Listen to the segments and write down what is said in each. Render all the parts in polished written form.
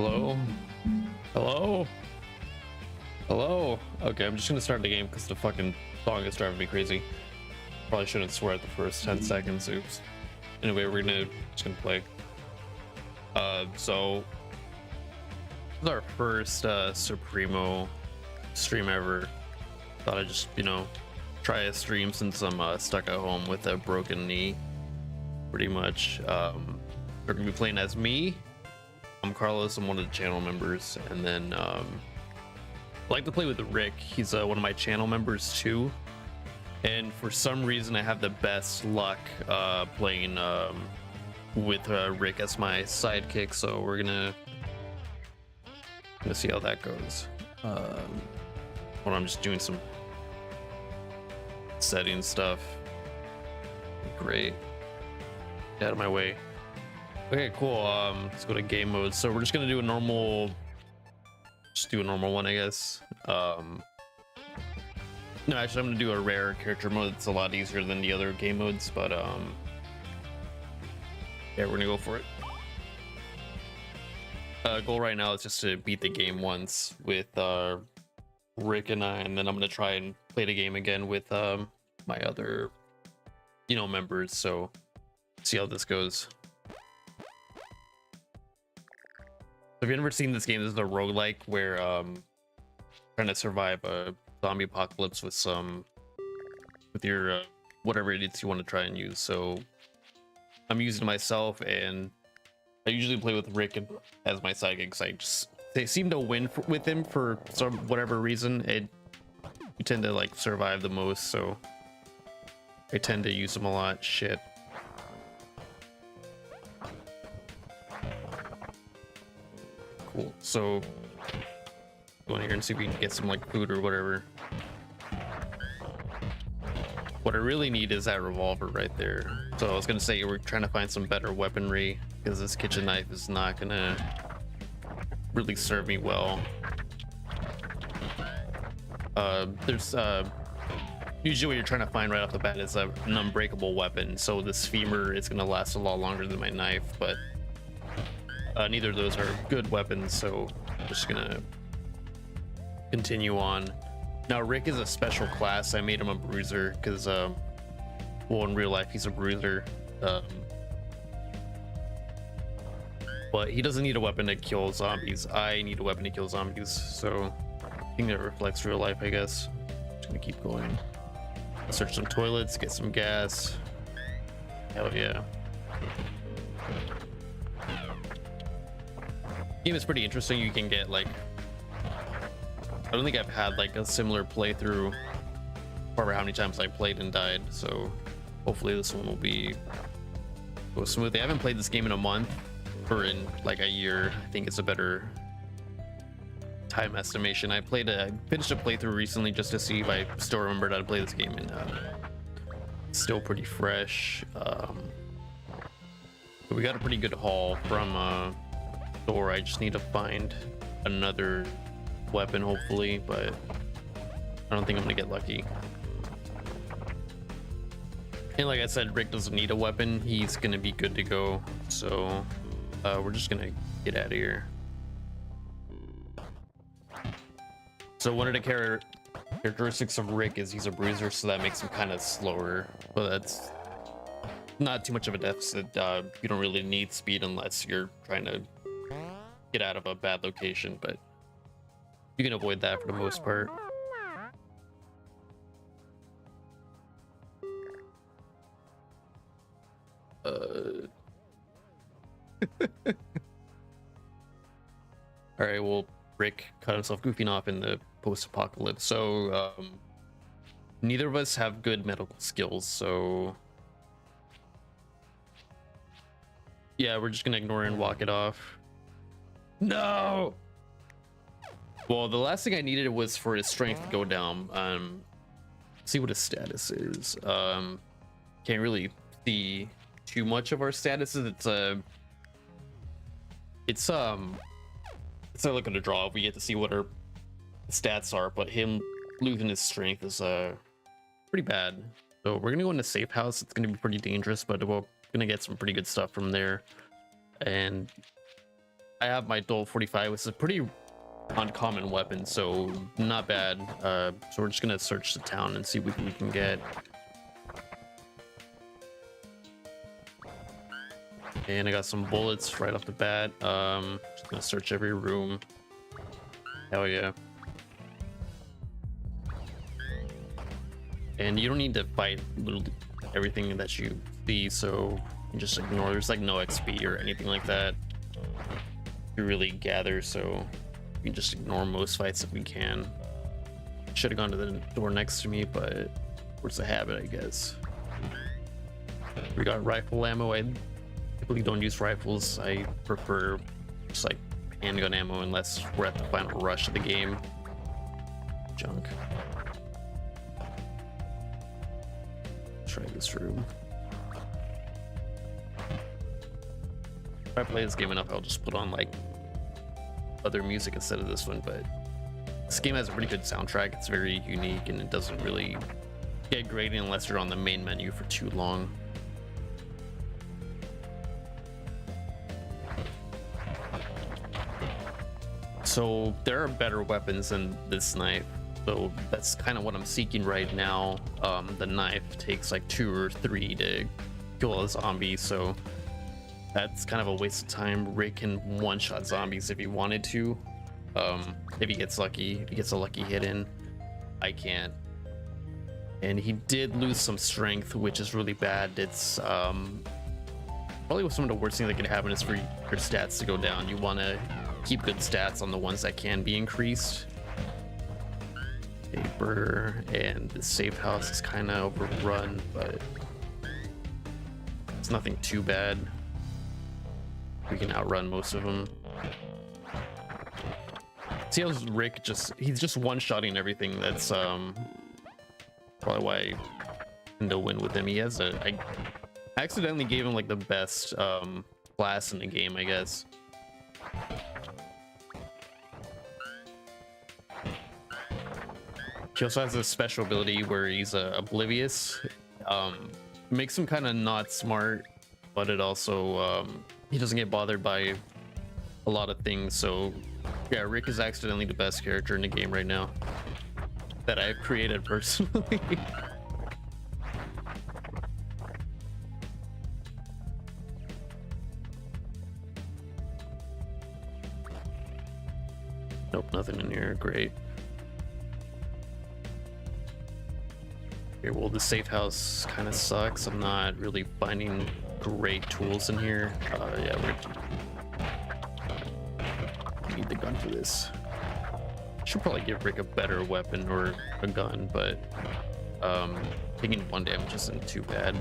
Hello? Hello? Hello? Okay, I'm just gonna start the game because the fucking song is driving me crazy. Probably shouldn't swear at the first 10 seconds. Oops. Anyway, we're just gonna play. So this is our first Supprimo stream ever. Thought I'd just, try a stream since I'm stuck at home with a broken knee. Pretty much. We're gonna be playing as me. I'm Carlos. I'm one of the channel members, and then I like to play with Rick. He's one of my channel members too, and for some reason I have the best luck playing with Rick as my sidekick. So we're gonna see how that goes. When I'm just doing some setting stuff. Great. Get out of my way. Okay, cool. Let's go to game mode. So we're just gonna do a normal, one, I guess. No, actually, I'm gonna do a rare character mode. It's a lot easier than the other game modes, but yeah, we're gonna go for it. Goal right now is just to beat the game once with Rick and I, and then I'm gonna try and play the game again with my other, members. So see how this goes. So if you've never seen this game, this is a roguelike where trying to survive a zombie apocalypse with your whatever it is you want to try and use. So I'm using myself, and I usually play with Rick as my sidekick. They seem to win with him for whatever reason. You tend to like survive the most, so I tend to use him a lot. Shit. Cool. So go in here and see if we can get some like food or whatever. What I really need is that revolver right there. So I was gonna say we're trying to find some better weaponry because this kitchen knife is not gonna really serve me well. There's usually what you're trying to find right off the bat is an unbreakable weapon. So this femur is gonna last a lot longer than my knife, but neither of those are good weapons, so I'm just gonna continue on. Now Rick is a special class. I made him a bruiser because well, in real life he's a bruiser, but he doesn't need a weapon to kill zombies. I need a weapon to kill zombies, so I think that reflects real life, I guess. Just gonna keep going. Search some toilets, get some gas. Hell yeah. Game is pretty interesting. You can get like, I don't think I've had like a similar playthrough or how many times I played and died, so hopefully this one will go smoothly. I haven't played this game in a month or in like a year. I think it's a better time estimation. I finished a playthrough recently just to see if I still remembered how to play this game, and it's still pretty fresh. But we got a pretty good haul from store. I just need to find another weapon, hopefully, but I don't think I'm gonna get lucky. And like I said, Rick doesn't need a weapon. He's gonna be good to go. So we're just gonna get out of here. So one of the characteristics of Rick is he's a bruiser, so that makes him kind of slower, but that's not too much of a deficit. You don't really need speed unless you're trying to get out of a bad location, but you can avoid that for the most part. All right, well, Rick cut himself goofing off in the post-apocalypse, so neither of us have good medical skills, so yeah, we're just gonna ignore it and walk it off. No. Well, the last thing I needed was for his strength to go down. See what his status is. Can't really see too much of our statuses. It's a look at a draw. We get to see what our stats are, but him losing his strength is pretty bad. So we're gonna go in a safe house. It's gonna be pretty dangerous, but we're gonna get some pretty good stuff from there. And I have my dual 45, which is a pretty uncommon weapon, so not bad. So we're just gonna search the town and see what we can get. And I got some bullets right off the bat. Just gonna search every room. Hell yeah. And you don't need to fight everything that you see, so you just ignore. There's like no XP or anything like that to really gather, so we can just ignore most fights if we can. Should have gone to the door next to me, but where's the habit, I guess. We got rifle ammo. I typically don't use rifles. I prefer just like handgun ammo unless we're at the final rush of the game. Junk. Try this room. If I play this game enough, I'll just put on like other music instead of this one, but this game has a pretty good soundtrack. It's very unique and it doesn't really get grating unless you're on the main menu for too long. So there are better weapons than this knife, so that's kind of what I'm seeking right now. The knife takes like 2 or 3 to kill a zombie, so that's kind of a waste of time. Rick can one-shot zombies if he wanted to, if he gets lucky, if he gets a lucky hit in. I can't. And he did lose some strength, which is really bad. It's probably some of the worst things that can happen is for your stats to go down. You want to keep good stats on the ones that can be increased. Paper, and the safe house is kind of overrun, but it's nothing too bad. We can outrun most of them. See how Rick he's just one-shotting everything. That's probably why I tend to win with him. He has I accidentally gave him like the best class in the game, I guess. He also has a special ability where he's oblivious. Makes him kind of not smart, but it also he doesn't get bothered by a lot of things. So yeah, Rick is accidentally the best character in the game right now that I've created personally. Nope, nothing in here. Great. Okay, well, the safe house kind of sucks. I'm not really finding great tools in here. Yeah, we need the gun for this. Should probably give Rick a better weapon or a gun, but taking 1 damage isn't too bad.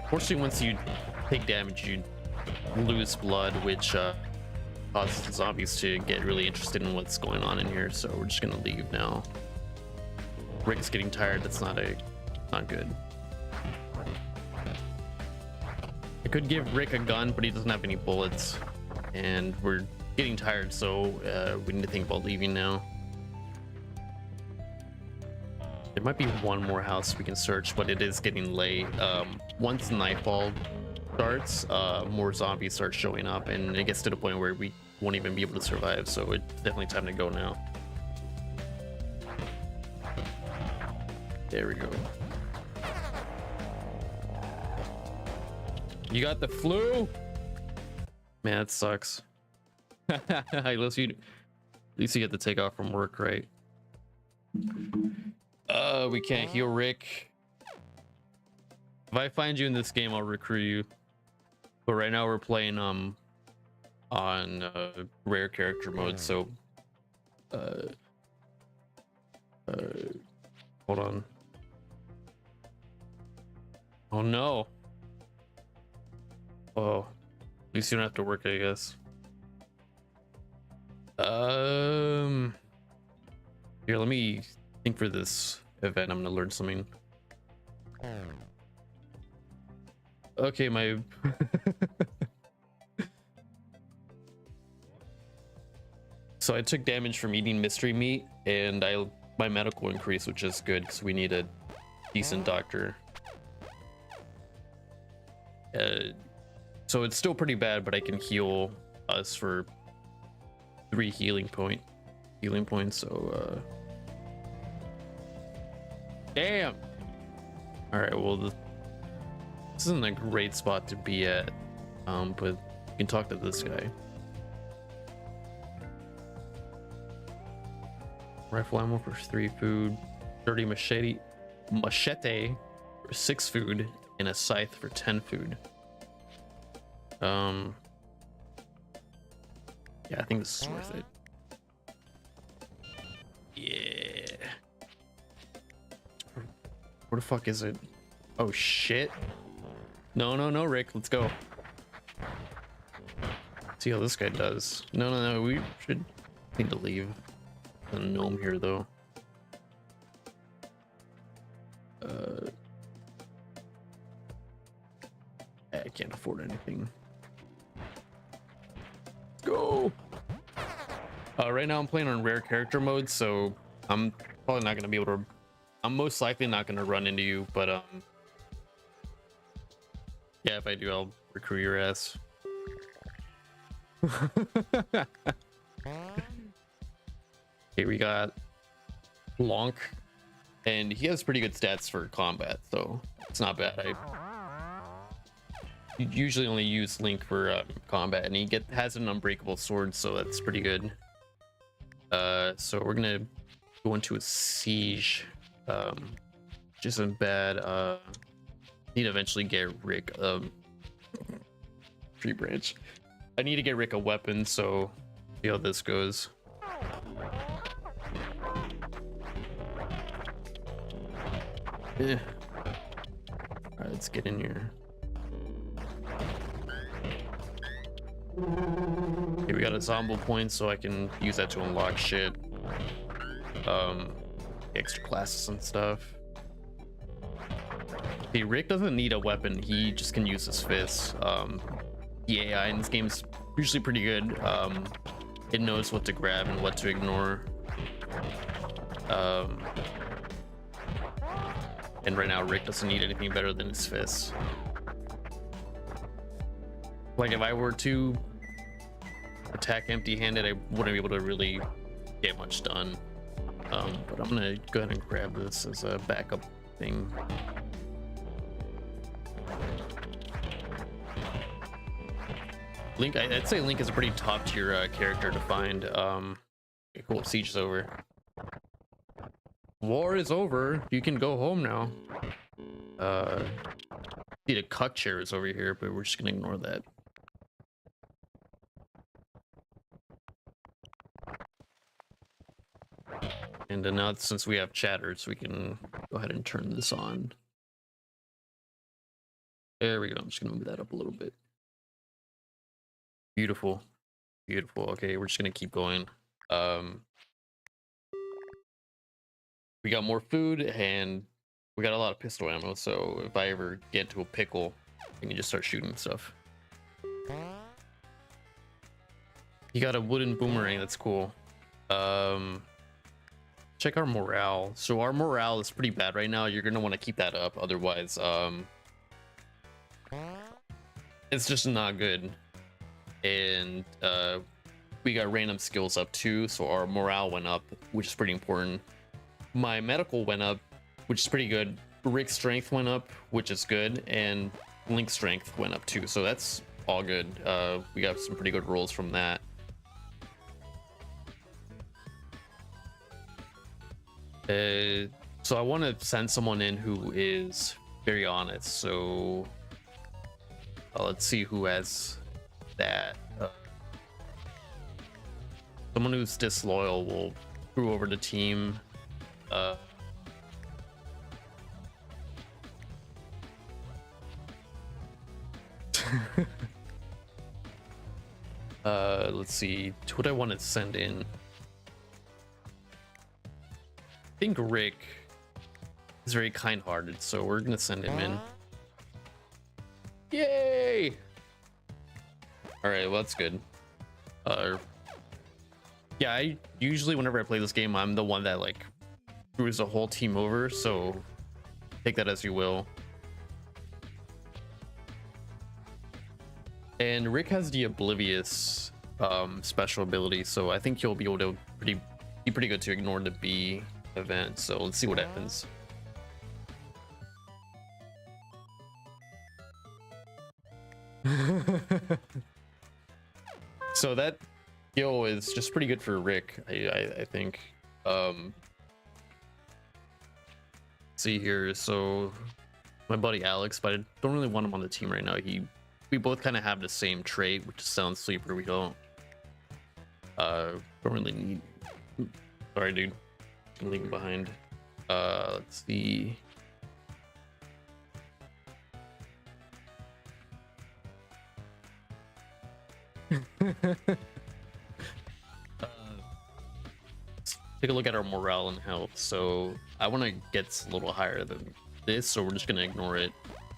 Fortunately, once you take damage, you lose blood, which causes the zombies to get really interested in what's going on in here. So we're just gonna leave now. Rick is getting tired. That's not good. I could give Rick a gun, but he doesn't have any bullets, and we're getting tired, so we need to think about leaving now. There might be one more house we can search, but it is getting late. Once nightfall starts, more zombies start showing up, and it gets to the point where we won't even be able to survive, so it's definitely time to go now. There we go. You got the flu? Man, it sucks. At least you get to take off from work, right? We can't heal Rick. If I find you in this game, I'll recruit you. But right now we're playing on rare character mode, so hold on. Oh no. Oh, at least you don't have to work, I guess. Here, let me think for this event. I'm gonna learn something. Okay, my so I took damage from eating mystery meat, and my medical increased, which is good because we need a decent doctor. So it's still pretty bad, but I can heal us for 3 healing points. So damn. All right, well, this isn't a great spot to be at, but you can talk to this guy. Rifle ammo for 3 food, 30 machete for 6 food, and a scythe for 10 food. Yeah, I think this is worth it. Yeah. Where the fuck is it? Oh shit. No, Rick, let's go. See how this guy does. No, we should need to leave. A gnome here though. I can't afford anything. Let's go. Right now I'm playing on rare character mode, so I'm probably not gonna be able to. I'm most likely not gonna run into you, but yeah, if I do, I'll recruit your ass. Okay, we got Lonk, and he has pretty good stats for combat, so it's not bad. I usually only use Link for combat, and he has an unbreakable sword, so that's pretty good. So we're gonna go into a siege, which isn't bad. Need to eventually get Rick tree branch. I need to get Rick a weapon, so see how this goes. Yeah. All right, let's get in here. Okay, we got a zombie point, so I can use that to unlock shit. Extra classes and stuff. Okay, Rick doesn't need a weapon, he just can use his fists. The AI in this game's usually pretty good. It knows what to grab and what to ignore. And right now Rick doesn't need anything better than his fists. Like if I were to attack empty-handed, I wouldn't be able to really get much done. But I'm gonna go ahead and grab this as a backup thing. Link, I'd say Link is a pretty top tier character to find. Okay, cool, siege is over. War is over. You can go home now. See, the cuck chair is over here, but we're just gonna ignore that. And now since we have chatters, we can go ahead and turn this on. There we go. I'm just gonna move that up a little bit. Beautiful. Beautiful. Okay, we're just gonna keep going. We got more food and we got a lot of pistol ammo, so if I ever get into a pickle, I can just start shooting stuff. You got a wooden boomerang, that's cool. Check our morale. So our morale is pretty bad right now. You're gonna want to keep that up, otherwise it's just not good. And we got random skills up too, so our morale went up, which is pretty important. My medical went up, which is pretty good. Rick's strength went up, which is good, and Link's strength went up too, so that's all good. We got some pretty good rolls from that. So I want to send someone in who is very honest, so let's see who has that. Someone who's disloyal will screw over the team. Let's see, who do I want to send in? I think Rick is very kind-hearted, so we're gonna send him in. Yay! All right, well, that's good. Yeah, I usually whenever I play this game, I'm the one that like screws the whole team over, so take that as you will. And Rick has the Oblivious special ability, so I think he'll be able to be pretty good to ignore the B event. So let's see what happens. So that skill is just pretty good for Rick, I think. See here, so my buddy Alex, but I don't really want him on the team right now. We both kind of have the same trait, which is Sound Sleeper. We don't really need. Sorry, dude, I'm leaving behind. Let's see. Take a look at our morale and health. So I want to get a little higher than this, so we're just gonna ignore it.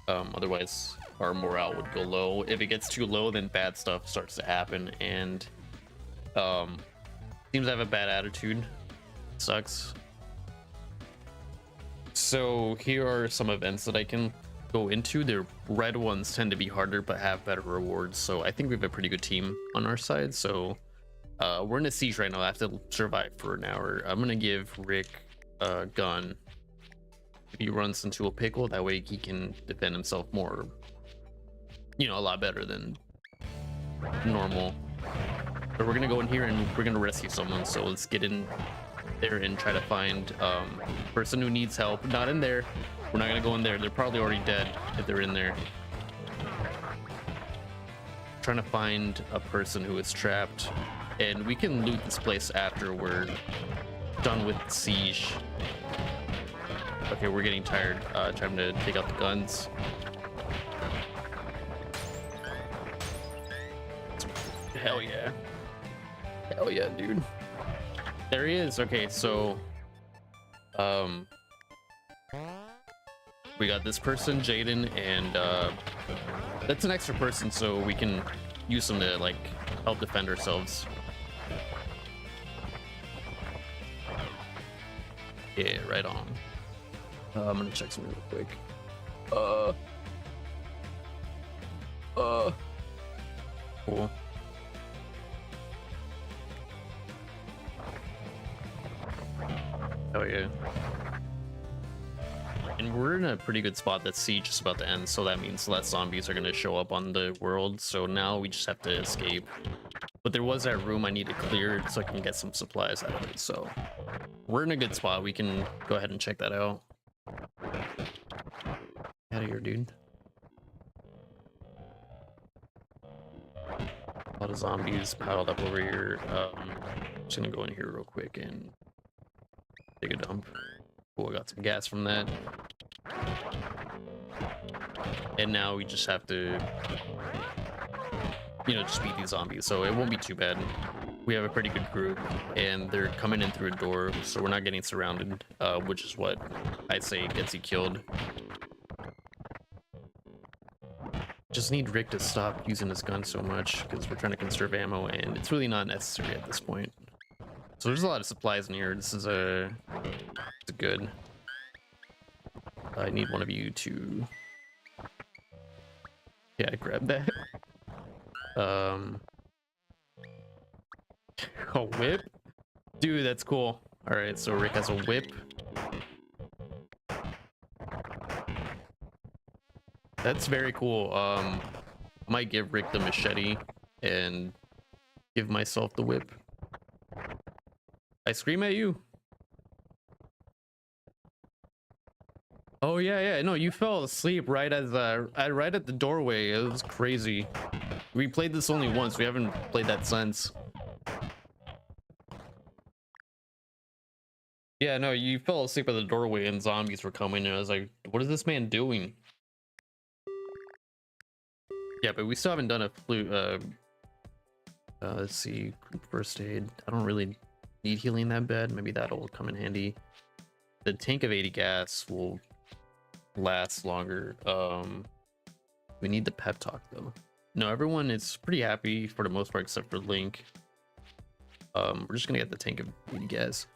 Otherwise our morale would go low. If it gets too low, then bad stuff starts to happen, and seems to have a bad attitude. Sucks. So here are some events that I can go into. The red ones tend to be harder but have better rewards, so I think we have a pretty good team on our side. So we're in a siege right now. I have to survive for an hour. I'm gonna give Rick a gun. If he runs into a pickle, that way he can defend himself more, you know, a lot better than normal. But we're gonna go in here and we're gonna rescue someone. So let's get in there and try to find person who needs help. Not in there. We're not gonna go in there. They're probably already dead if they're in there. Trying to find a person who is trapped, and we can loot this place after we're done with the siege. Okay, we're getting tired. Time to take out the guns. Hell yeah. Hell yeah, dude. There he is. Okay, so we got this person, Jaden, and that's an extra person, so we can use them to like help defend ourselves. Yeah, right on. I'm gonna check something real quick. Cool. Oh yeah. And we're in a pretty good spot. That siege is about to end, so that means less zombies are gonna show up on the world. So now we just have to escape. But there was that room I need to clear so I can get some supplies out of it. So we're in a good spot. We can go ahead and check that out. Out of here, dude. A lot of zombies piled up over here. Just gonna go in here real quick and take a dump. Cool, I got some gas from that. And now we just have to, you know, just beat these zombies. So it won't be too bad. We have a pretty good group, and they're coming in through a door, so we're not getting surrounded, which is what I'd say gets you killed. Just need Rick to stop using his gun so much, because we're trying to conserve ammo, and it's really not necessary at this point. So there's a lot of supplies in here. This is a good. I need one of you to. Yeah, grab that. A whip, dude. That's cool. All right, so Rick has a whip. That's very cool. I might give Rick the machete and give myself the whip. I scream at you. Oh yeah, no, you fell asleep right as right at the doorway. It was crazy. We played this only once. We haven't played that since. Yeah, no, you fell asleep at the doorway and zombies were coming, and I was like, what is this man doing? Yeah, but we still haven't done a flu. Let's see, first aid. I don't really need healing that bad. Maybe that'll come in handy. The tank of 80 gas will last longer. We need the pep talk though. No, everyone is pretty happy for the most part except for Link. We're just gonna get the tank of 80 gas.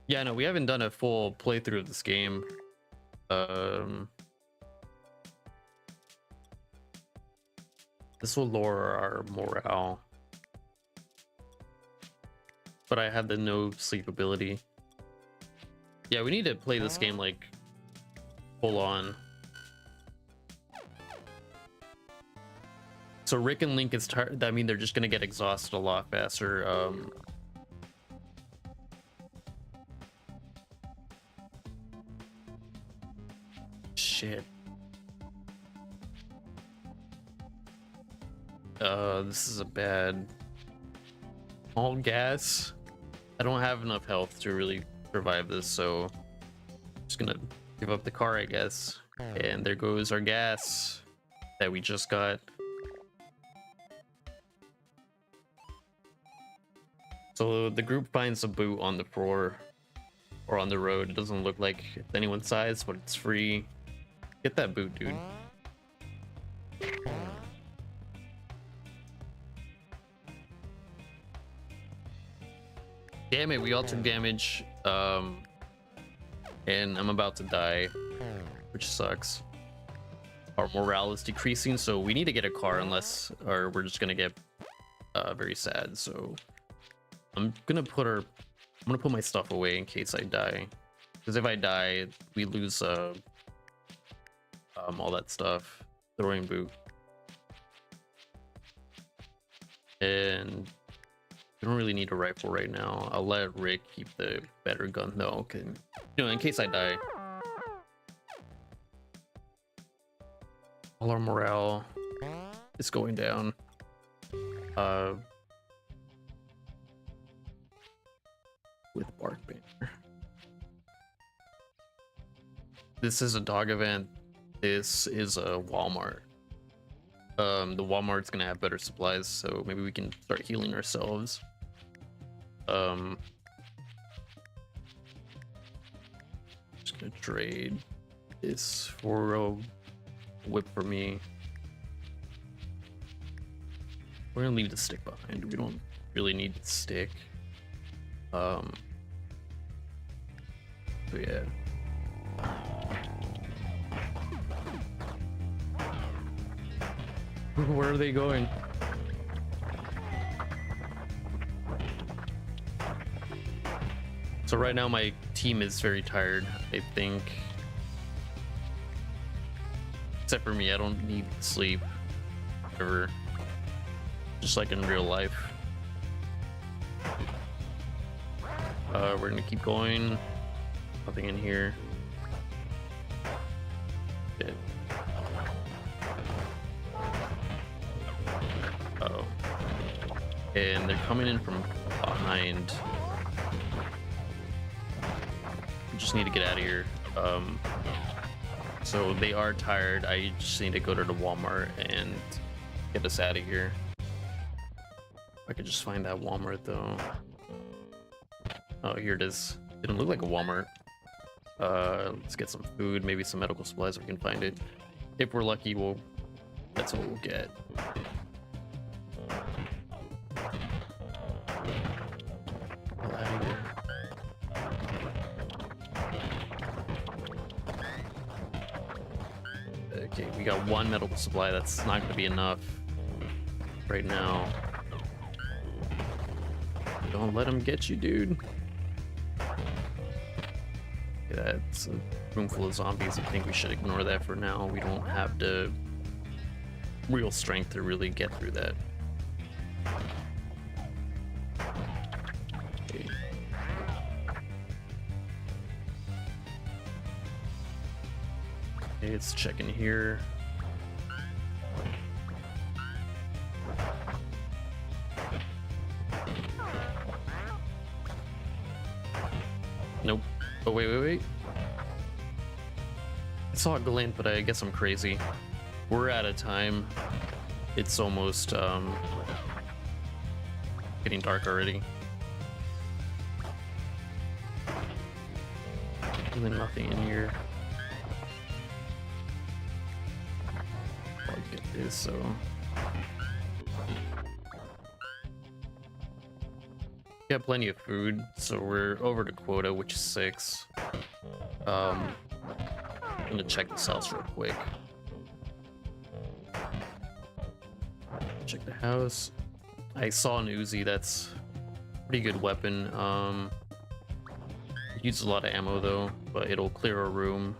Yeah, no, we haven't done a full playthrough of this game. This will lower our morale. But I have the no sleep ability. Yeah, we need to play this game like full on. So Rick and Link is tired. I mean, they're just gonna get exhausted a lot faster. Shit. This is a bad. All gas. I don't have enough health to really survive this, so I'm just gonna give up the car, I guess. And there goes our gas that we just got. So the group finds a boot on the floor or on the road. It doesn't look like it's anyone's size, but it's free. Get that boot, dude. Damn it, we all took damage. And I'm about to die, which sucks. Our morale is decreasing, so we need to get a car unless, or we're just gonna get very sad. So I'm gonna put my stuff away in case I die, because if I die, we lose all that stuff. Throwing boot, and we don't really need a rifle right now. I'll let Rick keep the better gun though, in case I die. All our morale is going down. With Bark Banner. This is a dog event. This is a Walmart. The Walmart's gonna have better supplies, so maybe we can start healing ourselves. Just gonna trade this for a whip for me. We're gonna leave the stick behind. We don't really need the stick. So yeah. Where are they going? So right now my team is very tired, I think. Except for me, I don't need sleep ever. Just like in real life. We're gonna keep going. Nothing in here. Okay. Uh-oh. And they're coming in from behind. We just need to get out of here. So they are tired. I just need to go to the Walmart and get us out of here. If I could just find that Walmart though. Oh, here it is. Didn't look like a Walmart. Let's get some food, maybe some medical supplies if we can find it. If we're lucky, that's what we'll get. Get out of here. Okay, we got one medical supply. That's not going to be enough right now. Don't let him get you, dude. That's a room full of zombies. I think we should ignore that for now. We don't have the real strength to really get through that. Okay. Okay, let's check in here. Nope. Oh, wait. I saw a glint, but I guess I'm crazy. We're out of time. It's almost getting dark already. Really nothing in here. I'll get this, so... We got plenty of food, so we're over to quota, which is 6. I'm gonna check this house real quick. check the house. I saw an Uzi. That's a pretty good weapon. Uses a lot of ammo though, but it'll clear a room.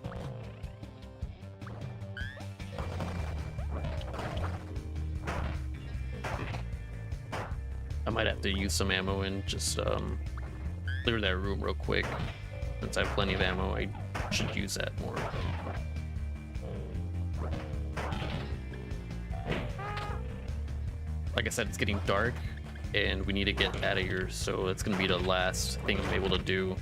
I might have to use some ammo and just clear that room real quick. Since I have plenty of ammo, I should use that more. Like I said, it's getting dark and we need to get out of here, so it's gonna be the last thing I'm able to do.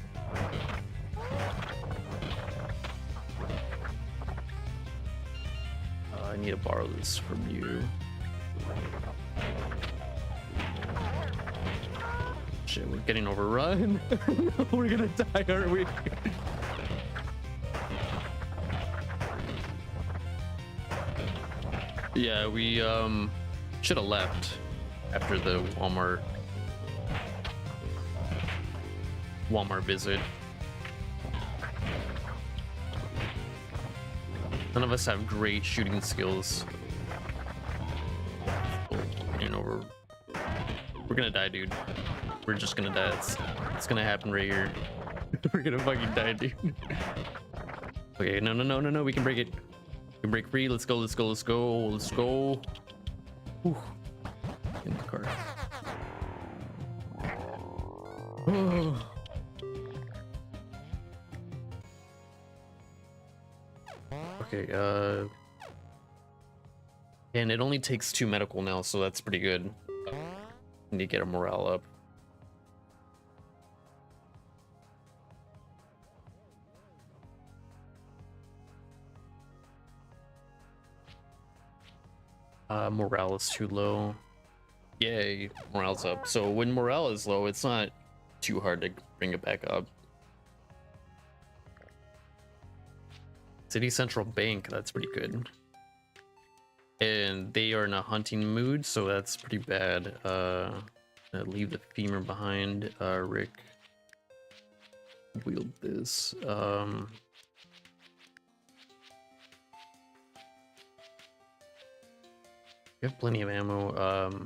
I need to borrow this from you. Shit, we're getting overrun. We're gonna die, aren't we? Yeah, we should have left after the Walmart visit. None of us have great shooting skills. We're gonna die, dude. We're just gonna die. It's gonna happen right here. We're gonna fucking die, dude. Okay, no. We can break it. We can break free. Let's go. Whew. In the car. Oh. Okay, and it only takes 2 medical now, so that's pretty good. Need to get our morale up. Morale is too low. Yay, morale's up. So when morale is low, it's not too hard to bring it back up. City Central Bank, that's pretty good. And they are in a hunting mood, so that's pretty bad. Leave the femur behind. Rick, wield this. We have plenty of ammo.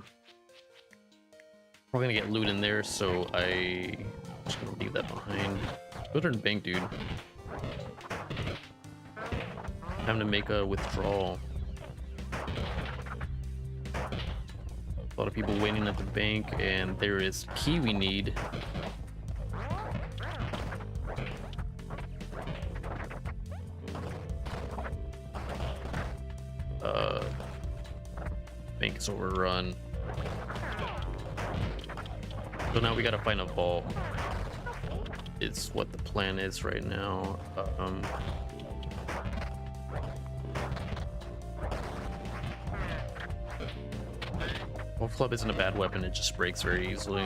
We're gonna get loot in there, so I'm just gonna leave that behind. Go to the bank, dude. Time to make a withdrawal. A lot of people waiting at the bank, and there is key we need. Bank is overrun. So now we gotta find a vault. It's what the plan is right now. Wolf Club isn't a bad weapon, it just breaks very easily.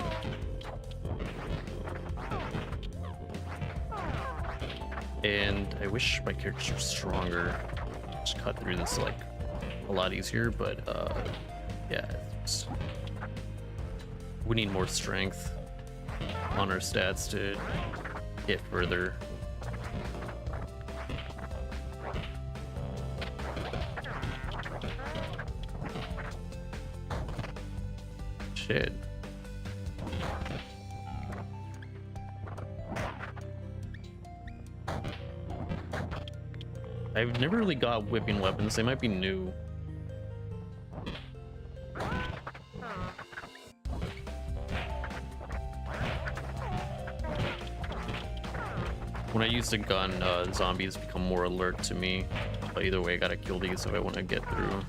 And I wish my characters were stronger. Just cut through this like a lot easier, but yeah, we need more strength on our stats to get further. Shit. I've never really got whipping weapons. They might be new. When I use the gun, zombies become more alert to me. But either way, I gotta kill these if I want to get through.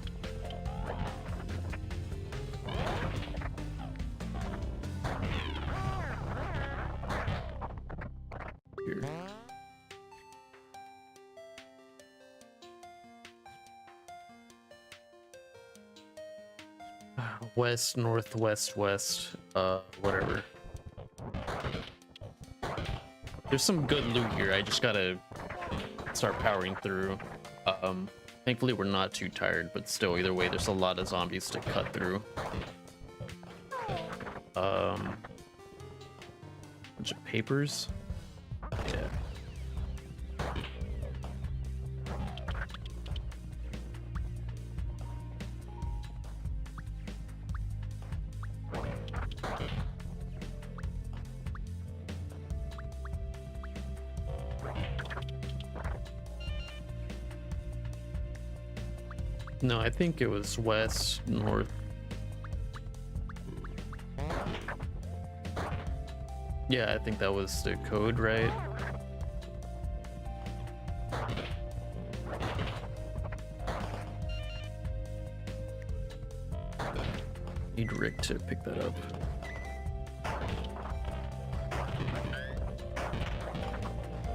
Here. West, northwest, west, whatever. There's some good loot here. I just gotta start powering through. Thankfully we're not too tired, but still, either way, there's a lot of zombies to cut through. Bunch of papers. Yeah. No, I think it was west, north. Yeah, I think that was the code, right? Need Rick to pick that up.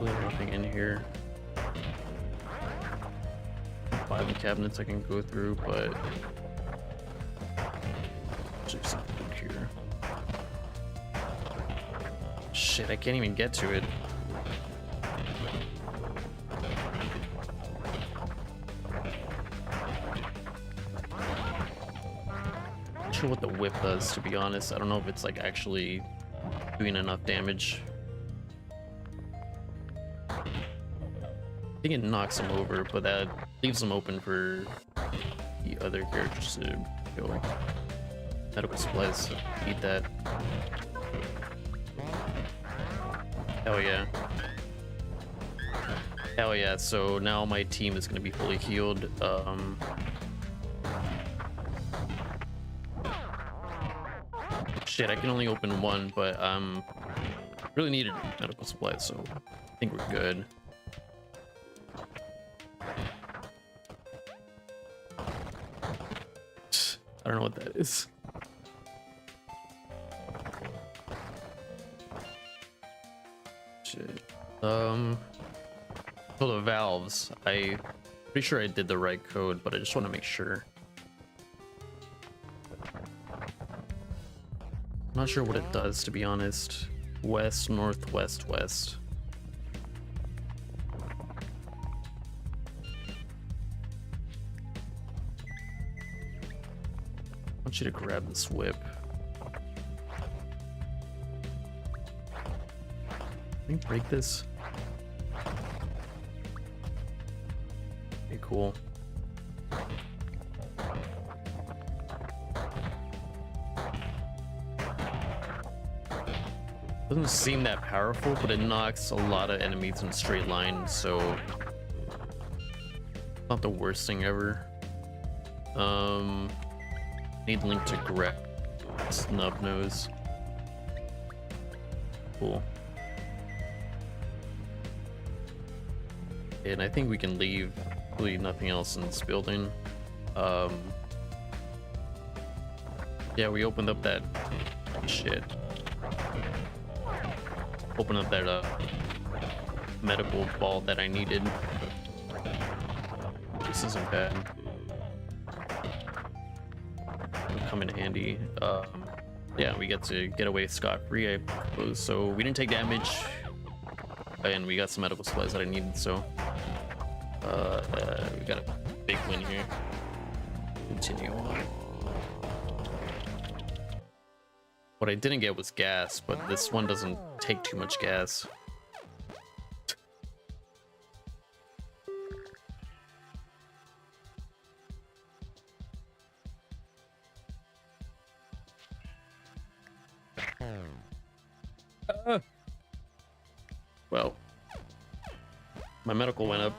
There's nothing in here. 5 cabinets I can go through, but there's something here. Shit, I can't even get to it. Not sure what the whip does, to be honest. I don't know if it's like actually doing enough damage. I think it knocks them over, but that leaves them open for the other characters to go. Medical supplies, eat that. Hell yeah. Hell yeah, so now my team is gonna be fully healed. Shit, I can only open one, but really needed medical supplies, so I think we're good. I don't know what that is. Shit. So the valves, I'm pretty sure I did the right code, but I just want to make sure. I'm not sure what it does, to be honest. West, north, west, west. I want you to grab this whip. Can we break this? Okay, cool. Doesn't seem that powerful, but it knocks a lot of enemies in a straight line, so not the worst thing ever. Need Link to grab snub nose. Cool. And I think we can leave really nothing else in this building. Yeah, we opened up that shit. Open up that medical ball that I needed. This isn't bad. It'll come in handy. Yeah, we get to get away scot-free, I suppose. So we didn't take damage, and we got some medical supplies that I needed. So we got a big win here. Continue on. What I didn't get was gas, but this one doesn't take too much gas. Well, my medical went up.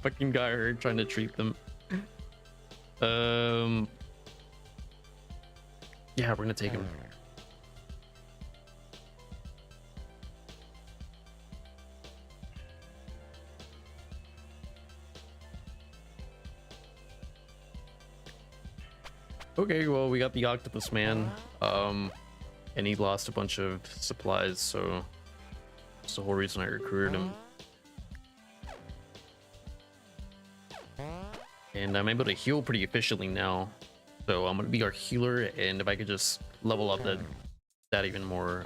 Fucking got hurt trying to treat them. Yeah, we're gonna take him. Okay, well, we got the octopus man, and he lost a bunch of supplies, so that's the whole reason I recruited him. And I'm able to heal pretty efficiently now, so I'm gonna be our healer, and if I could just level up that even more,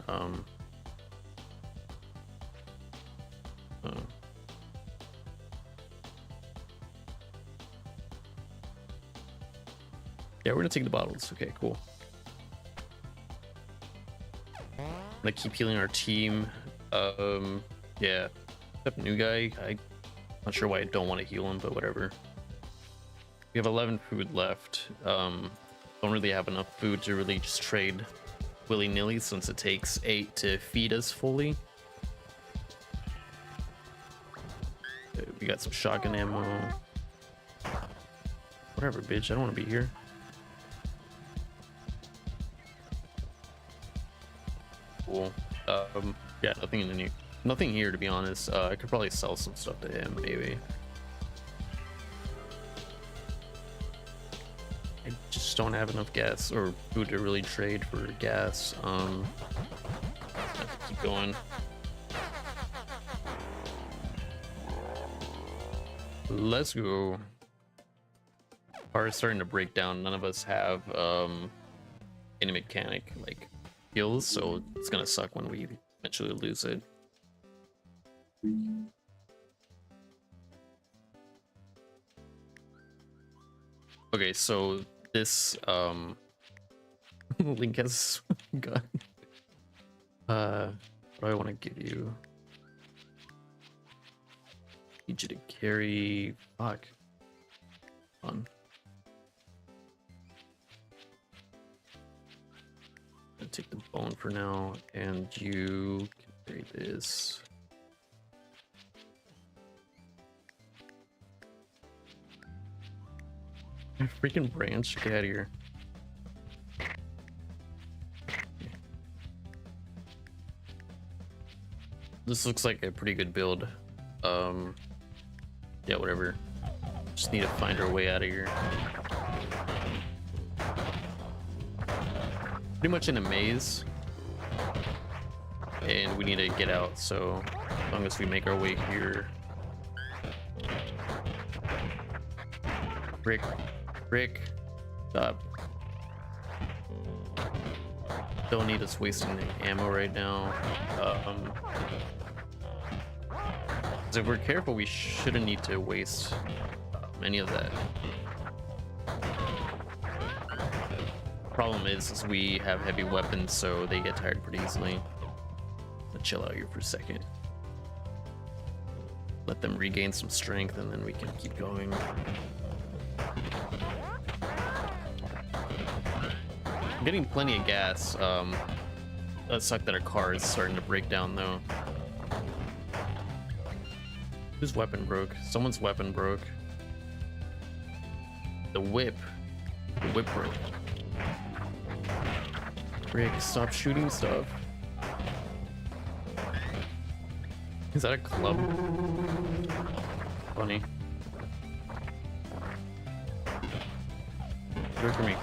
yeah, we're gonna take the bottles. Okay, cool. I'm gonna keep healing our team. Yeah, except new guy. I'm not sure why I don't want to heal him, but whatever. We have 11 food left. Don't really have enough food to really just trade willy-nilly, since it takes 8 to feed us fully. We got some shotgun ammo. Whatever, bitch. I don't want to be here. Cool. Yeah, nothing here to be honest. I could probably sell some stuff to him, maybe. I just don't have enough gas or food to really trade for gas. Keep going. Let's go. Car is starting to break down. None of us have any mechanic like skills, so it's gonna suck when we eventually lose it. Okay, so this Link has gun. What do I want to give you? Need you to carry. Fuck. On. I'll take the bone for now, and you can carry this. Freaking branch, get out of here. This looks like a pretty good build. Yeah, whatever. Just need to find our way out of here. Pretty much in a maze. And we need to get out, so as long as we make our way here. Rick, stop. Don't need us wasting ammo right now. So if we're careful, we shouldn't need to waste any of that. Problem is we have heavy weapons, so they get tired pretty easily. Let's chill out here for a second. Let them regain some strength, and then we can keep going. I'm getting plenty of gas. That sucked that our car is starting to break down though. Whose weapon broke? Someone's weapon broke. The whip broke. Rick, stop shooting stuff. Is that a club? Funny. Wait for me.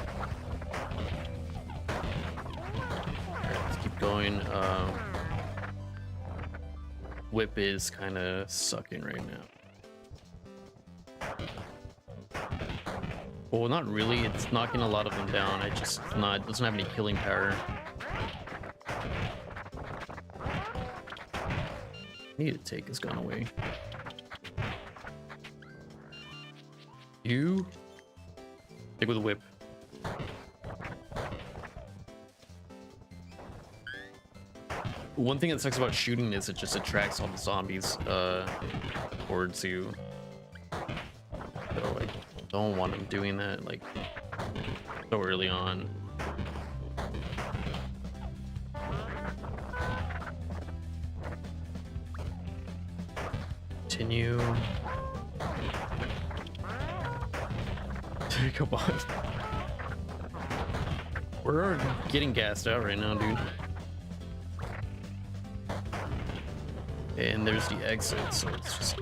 Alright, let's keep going. Whip is kind of sucking right now. Well, not really. It's knocking a lot of them down. It doesn't have any killing power. I need to take his gun away. You stick with a whip. One thing that sucks about shooting is it just attracts all the zombies towards you. So I don't want them doing that like so early on. Continue. Come on. We're getting gassed out right now, dude. And there's the exit, so let's just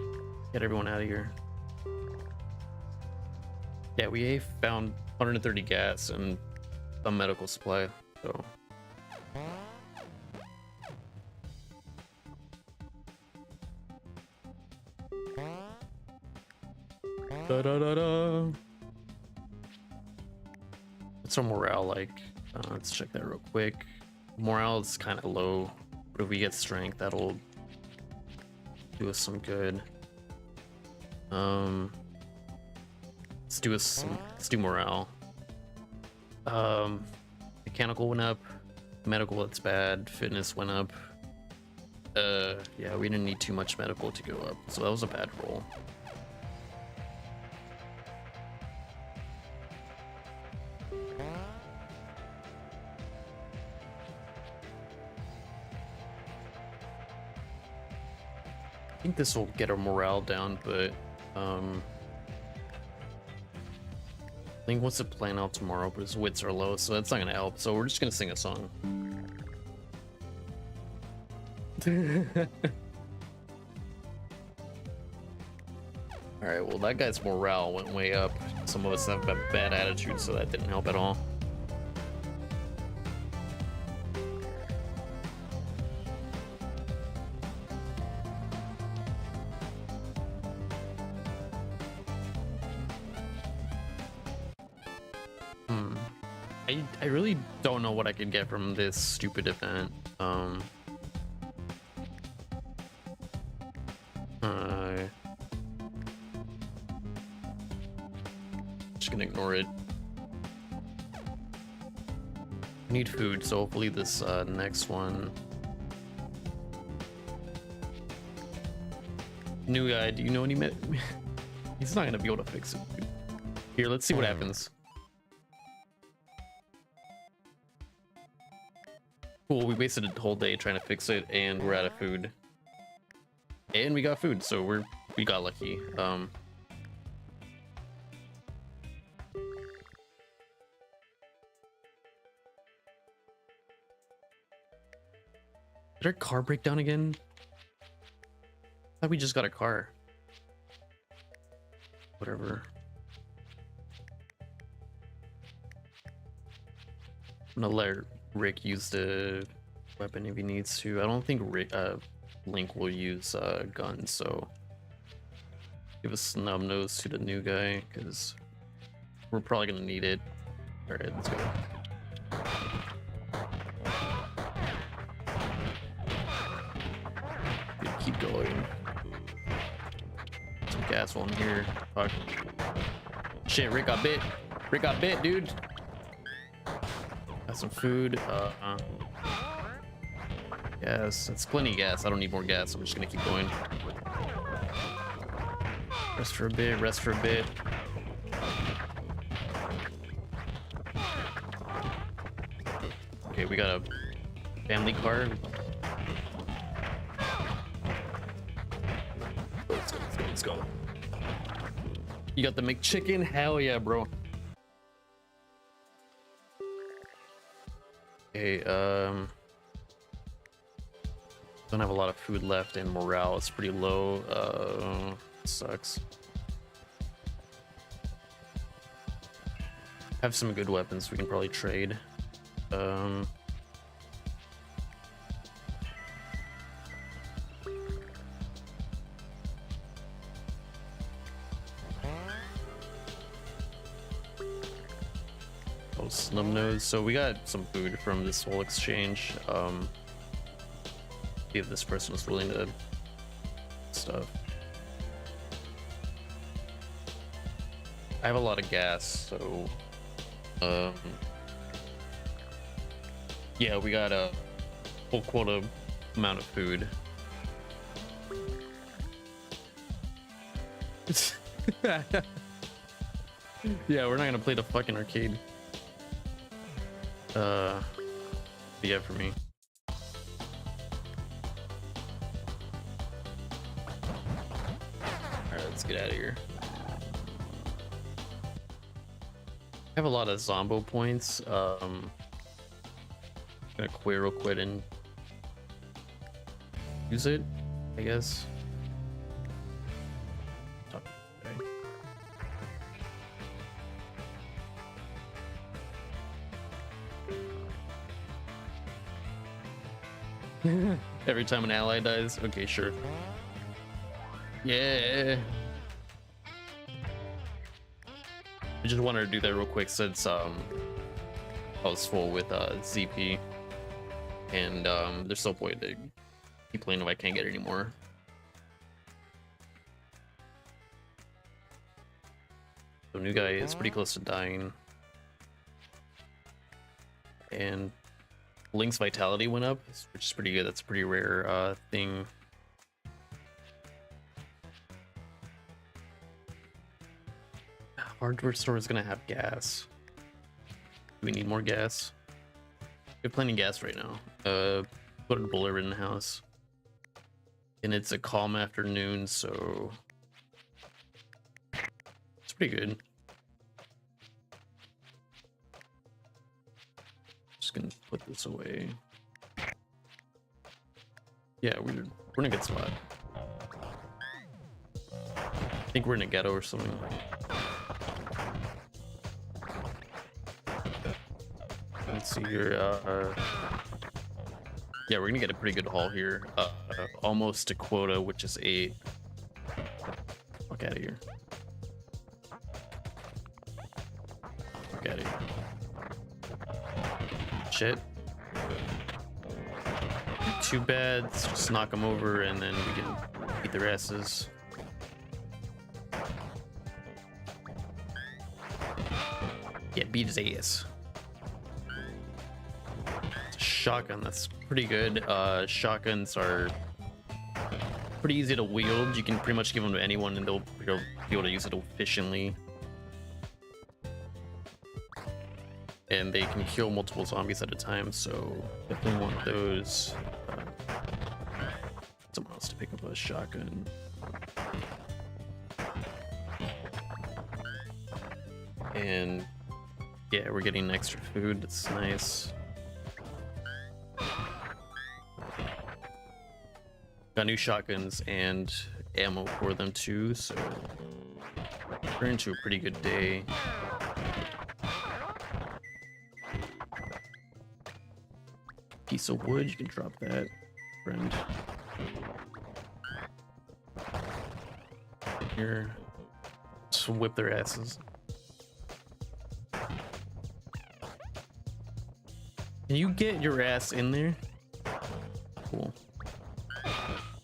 get everyone out of here. Yeah, we found 130 gas and some medical supply, so. Da-da-da-da. What's our morale like? Let's check that real quick. Morale is kind of low, but if we get strength, that'll do us some good. Let's do morale. Mechanical went up, medical that's bad, fitness went up. Yeah, we didn't need too much medical to go up, so that was a bad roll. think this will get our morale down, but I think once it plan out tomorrow, but his wits are low, so that's not gonna help. So we're just gonna sing a song. Alright, well that guy's morale went way up. Some of us have a bad attitude, so that didn't help at all. I really don't know what I could get from this stupid event. Just gonna ignore it. I need food, so hopefully this next one. New guy, do you know any He's not gonna be able to fix it. Here, let's see what happens. Cool, we wasted a whole day trying to fix it, and we're out of food. And we got food, so we got lucky. Did our car break down again? I thought we just got a car. Whatever. I'm gonna let Rick use the weapon if he needs to. I don't think Link will use guns, so give a snub nose to the new guy because we're probably gonna need it. All right, let's go. Keep going. Some gas while I'm here. Fuck. Shit, Rick got bit. Rick got bit, dude. Got some food. Gas. That's plenty of gas. I don't need more gas. I'm just gonna keep going. Rest for a bit. Rest for a bit. Okay, we got a family car. Let's go. Let's go. Let's go. You got the McChicken? Hell yeah, bro. Okay, don't have a lot of food left and morale is pretty low. Sucks. Have some good weapons we can probably trade. Snub nose. So we got some food from this whole exchange. See if this person is willing to stuff. I have a lot of gas, so yeah, we got a full quota amount of food. Yeah, we're not gonna play the fucking arcade. Yeah, for me. Alright, let's get out of here. I have a lot of Zombo points. I'm gonna quit real quick and use it, I guess. Every time an ally dies? Okay, sure. Yeah. I just wanted to do that real quick since I was full with ZP. And there's no point to keep playing if I can't get it anymore. So new guy is pretty close to dying. And Link's vitality went up, which is pretty good. That's a pretty rare thing. Hardware store is gonna have gas. Do we need more gas? We have plenty of gas right now. Put a bullet in the house. and it's a calm afternoon, so it's pretty good. Just gonna put this away. Yeah, we're in a good spot. I think we're in a ghetto or something. Let's see here. Yeah, we're gonna get a pretty good haul here. Almost to quota, which is 8. Fuck out of here. Fuck out of here. Shit. Too bad. Let's just knock them over and then we can beat their asses. Yeah, beat his ass. Shotgun, that's pretty good. Shotguns are pretty easy to wield. You can pretty much give them to anyone and they'll be able to use it efficiently. And they can kill multiple zombies at a time, so definitely want those. Someone else to pick up a shotgun. And yeah, we're getting extra food. That's nice. Got new shotguns and ammo for them too, so we're into a pretty good day. Piece of wood, you can drop that, friend. Here, just whip their asses. Can you get your ass in there? Cool.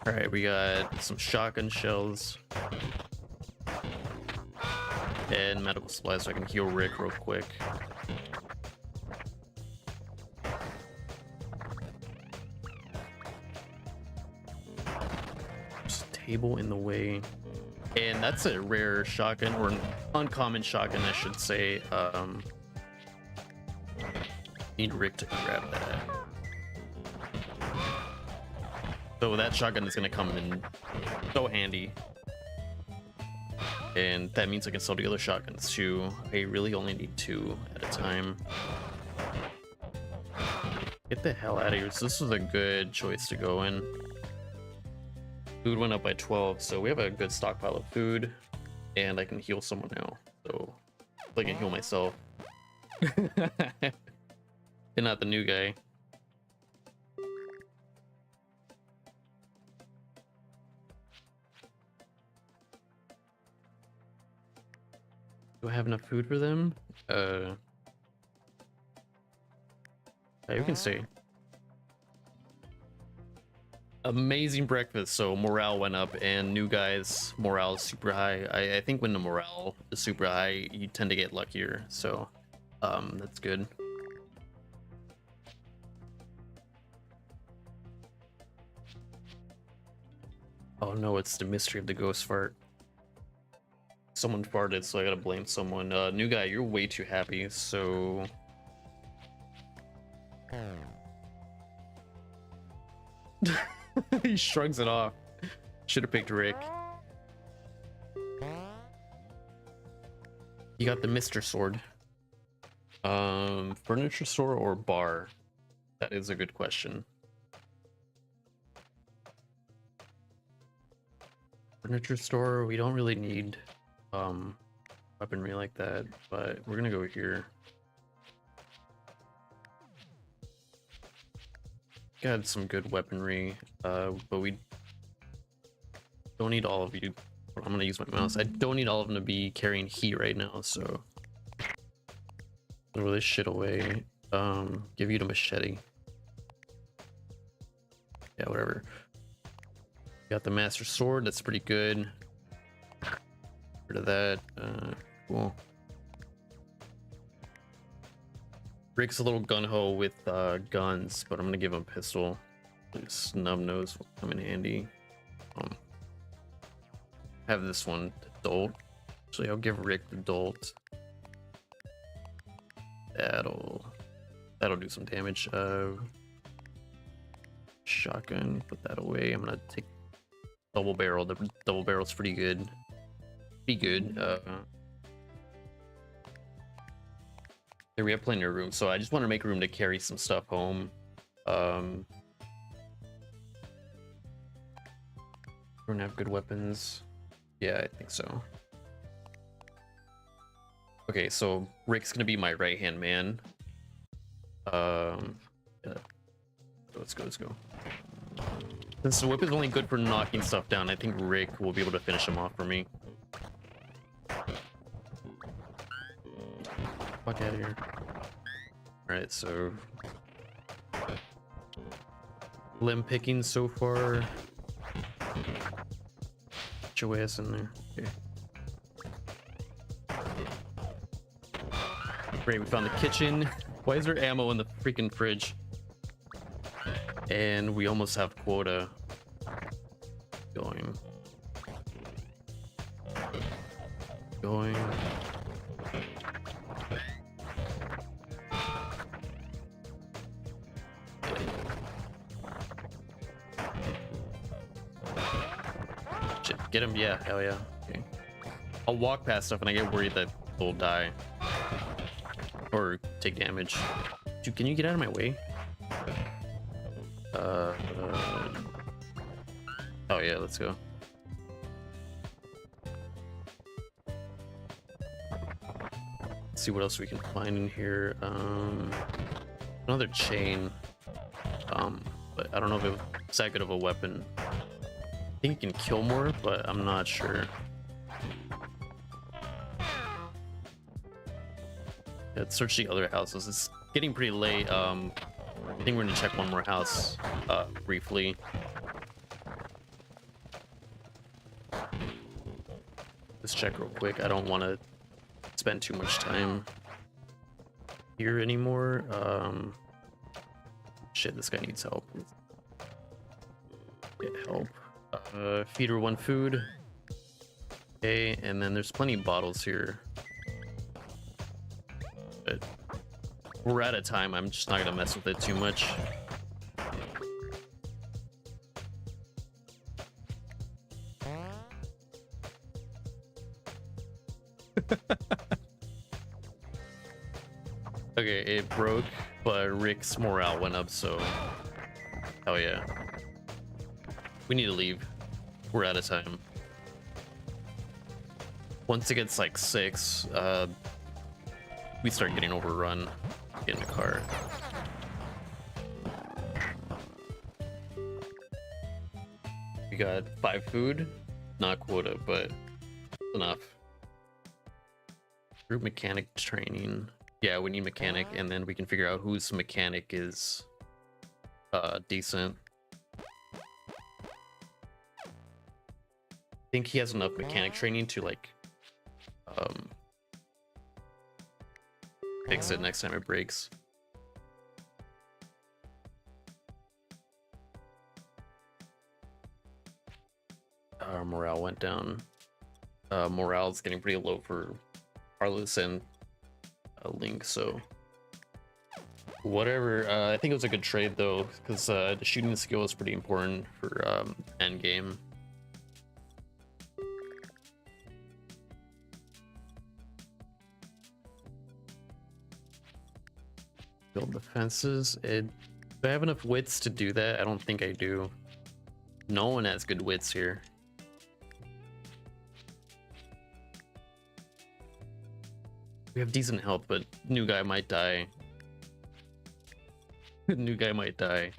All right, we got some shotgun shells and medical supplies so I can heal Rick real quick. Just a table in the way. And that's a rare shotgun, or an uncommon shotgun, I should say. Need Rick to grab that. So that shotgun is gonna come in so handy. And that means I can sell the other shotguns too. I really only need 2 at a time. Get the hell out of here. So this was a good choice to go in. Food went up by 12, so we have a good stockpile of food. And I can heal someone now. So I can heal myself. And not the new guy. Do I have enough food for them? Yeah, you can stay. Amazing breakfast, so morale went up, and new guys' morale is super high. I think when the morale is super high, you tend to get luckier, so that's good. Oh no, it's the mystery of the ghost fart. Someone farted, so I gotta blame someone. New guy, you're way too happy, so... He shrugs it off. Should have picked Rick. You got the Mr. Sword. Furniture store or bar? That is a good question. Furniture store, we don't really need weaponry like that, but we're gonna go here. Got some good weaponry, but we don't need all of you. I'm gonna use my mouse. I don't need all of them to be carrying heat right now, so throw this shit away. Give you the machete. Yeah, whatever. Got the master sword, that's pretty good. Rid of that. Cool. Rick's a little gun-ho with guns, but I'm gonna give him a pistol. Snub nose will come in handy. Have this one, the Dolt. Actually, I'll give Rick the Dolt. That'll do some damage. Shotgun, put that away. I'm gonna take double barrel. The double barrel's pretty good. Be good. Here we have plenty of room, so I just want to make room to carry some stuff home. We're gonna have good weapons. Yeah, I think so. Okay, so Rick's gonna be my right-hand man. Yeah. Let's go. Since the whip is only good for knocking stuff down, I think Rick will be able to finish him off for me. Fuck out of here. Alright, so limb picking so far. Get your ass in there. Okay. Great, we found the kitchen. Why is there ammo in the freaking fridge? And we almost have quota going. Shit, get him, yeah, hell yeah. Okay. I'll walk past stuff and I get worried that they'll die. Or take damage. Dude, can you get out of my way? Oh yeah, let's go. Let's see what else we can find in here. Another chain. But I don't know if it's that good of a weapon. I think it can kill more, but I'm not sure. Let's search the other houses. It's getting pretty late. I think we're gonna check one more house briefly. Let's check real quick. I don't want to spend too much time here anymore. Shit, this guy needs help. Get help. Feed her one food. Okay, and then there's plenty of bottles here. But we're out of time. I'm just not gonna mess with it too much. Okay, it broke, but Rick's morale went up, so hell yeah. We need to leave. We're out of time. Once it gets like 6, we start getting overrun. Get in the car. We got 5 food, not quota, but enough. Group mechanic training. Yeah, we need mechanic, and then we can figure out whose mechanic is decent. I think he has enough mechanic training to like fix it next time it breaks. Our morale went down. Morale's getting pretty low for Carlos and Link, so whatever. I think it was a good trade though, because the shooting skill is pretty important for end game. Build defenses. Do I have enough wits to do that? I don't think I do. No one has good wits here. We have decent health, but new guy might die. New guy might die.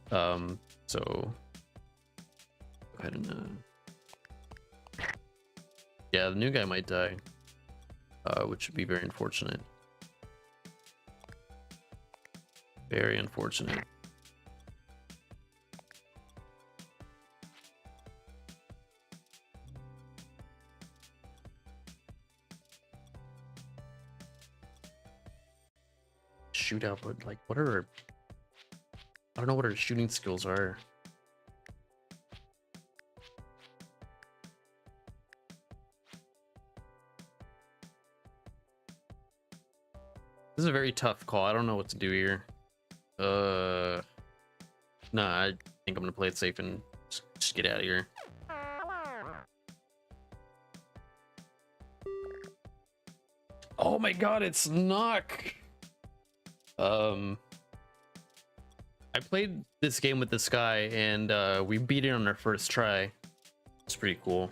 So go ahead and yeah, the new guy might die, which would be very unfortunate. Very unfortunate. Shootout, but like, what are I don't know what our shooting skills are. This is a very tough call. I don't know what to do here. Nah, I think I'm gonna play it safe and just get out of here. Oh my god, it's Knock. I played this game with this guy and we beat it on our first try. It's pretty cool.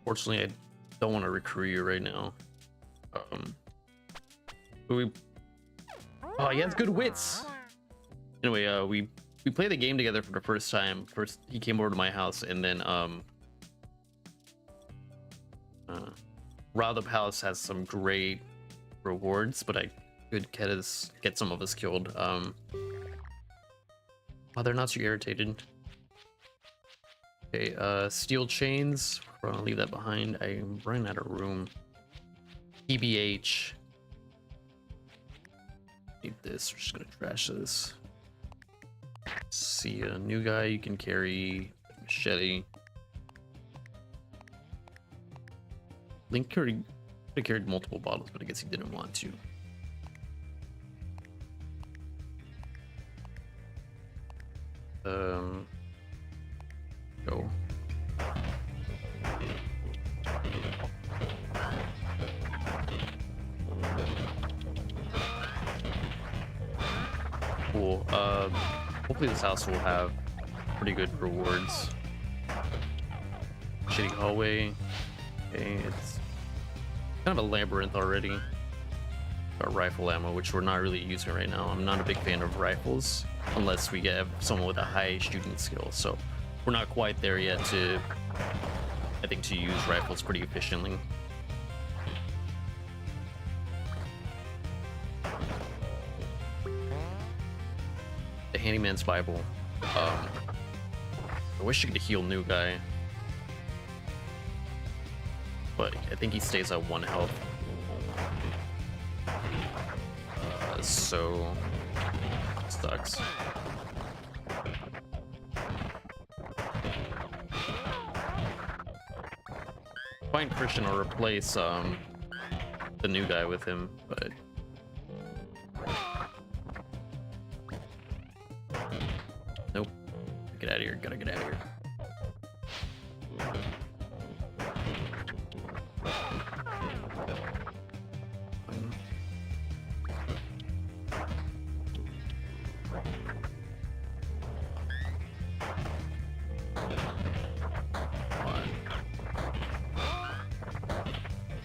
Fortunately, I don't want to recruit you right now. Oh, he has good wits. Anyway, we played the game together for the first time. First, he came over to my house, and then Round Up House has some great rewards, but I could get some of us killed. Oh, they're not too irritated. Okay, steel chains. We're gonna leave that behind. I'm running out of room. TBH. Need this. We're just gonna trash this. See a new guy. You can carry machete. Link could have carried multiple bottles, but I guess he didn't want to. Go. Cool. Hopefully this house will have pretty good rewards. Shitty hallway. Okay, it's kind of a labyrinth already. Got rifle ammo, which we're not really using right now. I'm not a big fan of rifles unless we get someone with a high shooting skill. So we're not quite there yet to, I think, to use rifles pretty efficiently. The Handyman's Bible. I wish you could heal new guy, but I think he stays at 1 health. So sucks. Find Christian or replace the new guy with him, but nope. Get out of here. Gotta get out of here.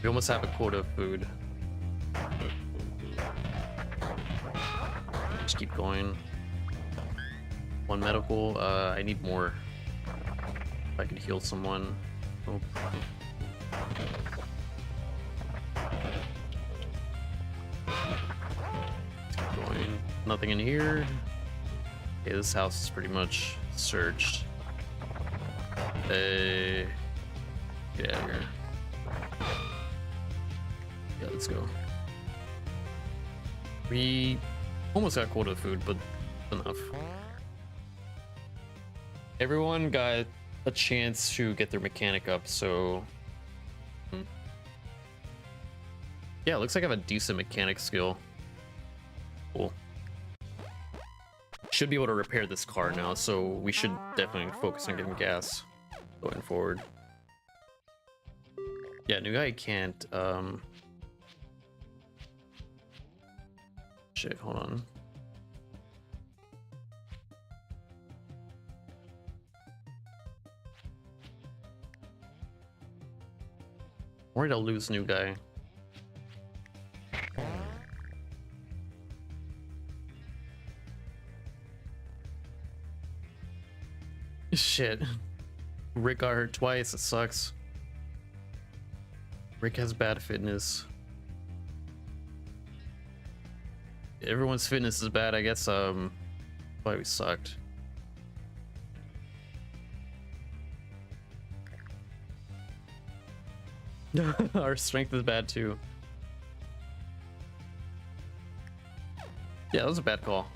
We almost have a quota of food. Just keep going. 1 medical. I need more. If I could heal someone. Oh. Let's keep going. Nothing in here. Okay, this house is pretty much searched. Get out of here. Yeah, let's go. We almost got quota of food, but enough. Everyone got a chance to get their mechanic up, so yeah, it looks like I have a decent mechanic skill. Cool. Should be able to repair this car now, so we should definitely focus on getting gas going forward. Yeah, new guy can't shit, hold on. Worried I'll lose new guy. Shit. Rick got hurt twice, it sucks. Rick has bad fitness. Everyone's fitness is bad, I guess. Why we sucked. Our strength is bad too. Yeah, that was a bad call.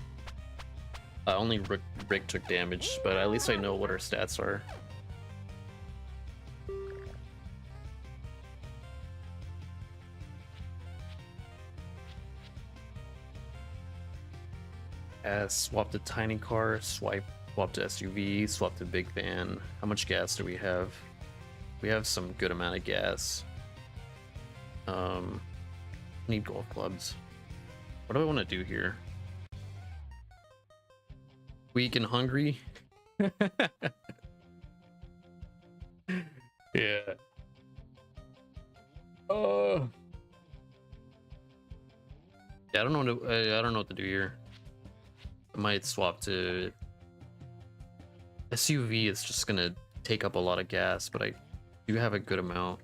Only Rick took damage, but at least I know what our stats are. Swap to tiny car, swap to SUV, swap to big van. How much gas do we have? We have some good amount of gas. Need golf clubs. What do I want to do here? Weak and hungry? Yeah. Oh. Yeah, I don't know. I don't know what to do here. I might swap to SUV. It's just gonna take up a lot of gas, but I do have a good amount.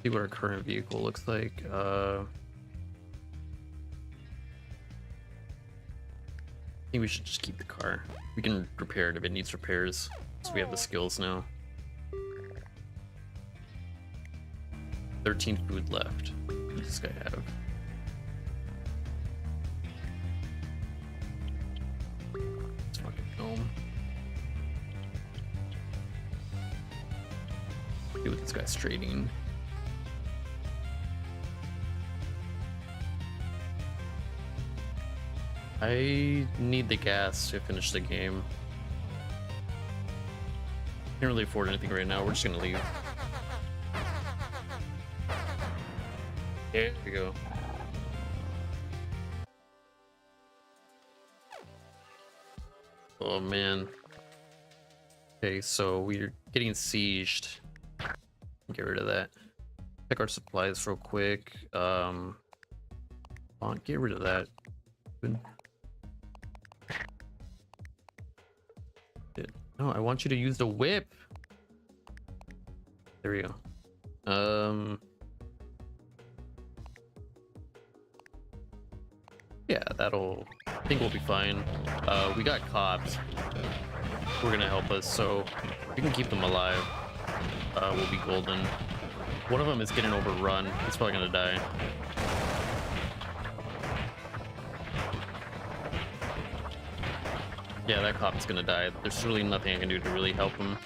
See what our current vehicle looks like. I think we should just keep the car. We can repair it if it needs repairs. So we have the skills now. 13 food left. What does this guy have? Let's fucking film. See what this guy's trading. I need the gas to finish the game. Can't really afford anything right now. We're just gonna leave. There we go. Oh man. Okay, so we're getting sieged. Get rid of that. Check our supplies real quick. Get rid of that. No, I want you to use the whip. There we go. Yeah, that'll, I think we'll be fine. We got cops who are gonna help us, so we can keep them alive. We'll be golden. One of them is getting overrun. He's probably gonna die. Yeah, that cop is gonna die. There's really nothing I can do to really help him.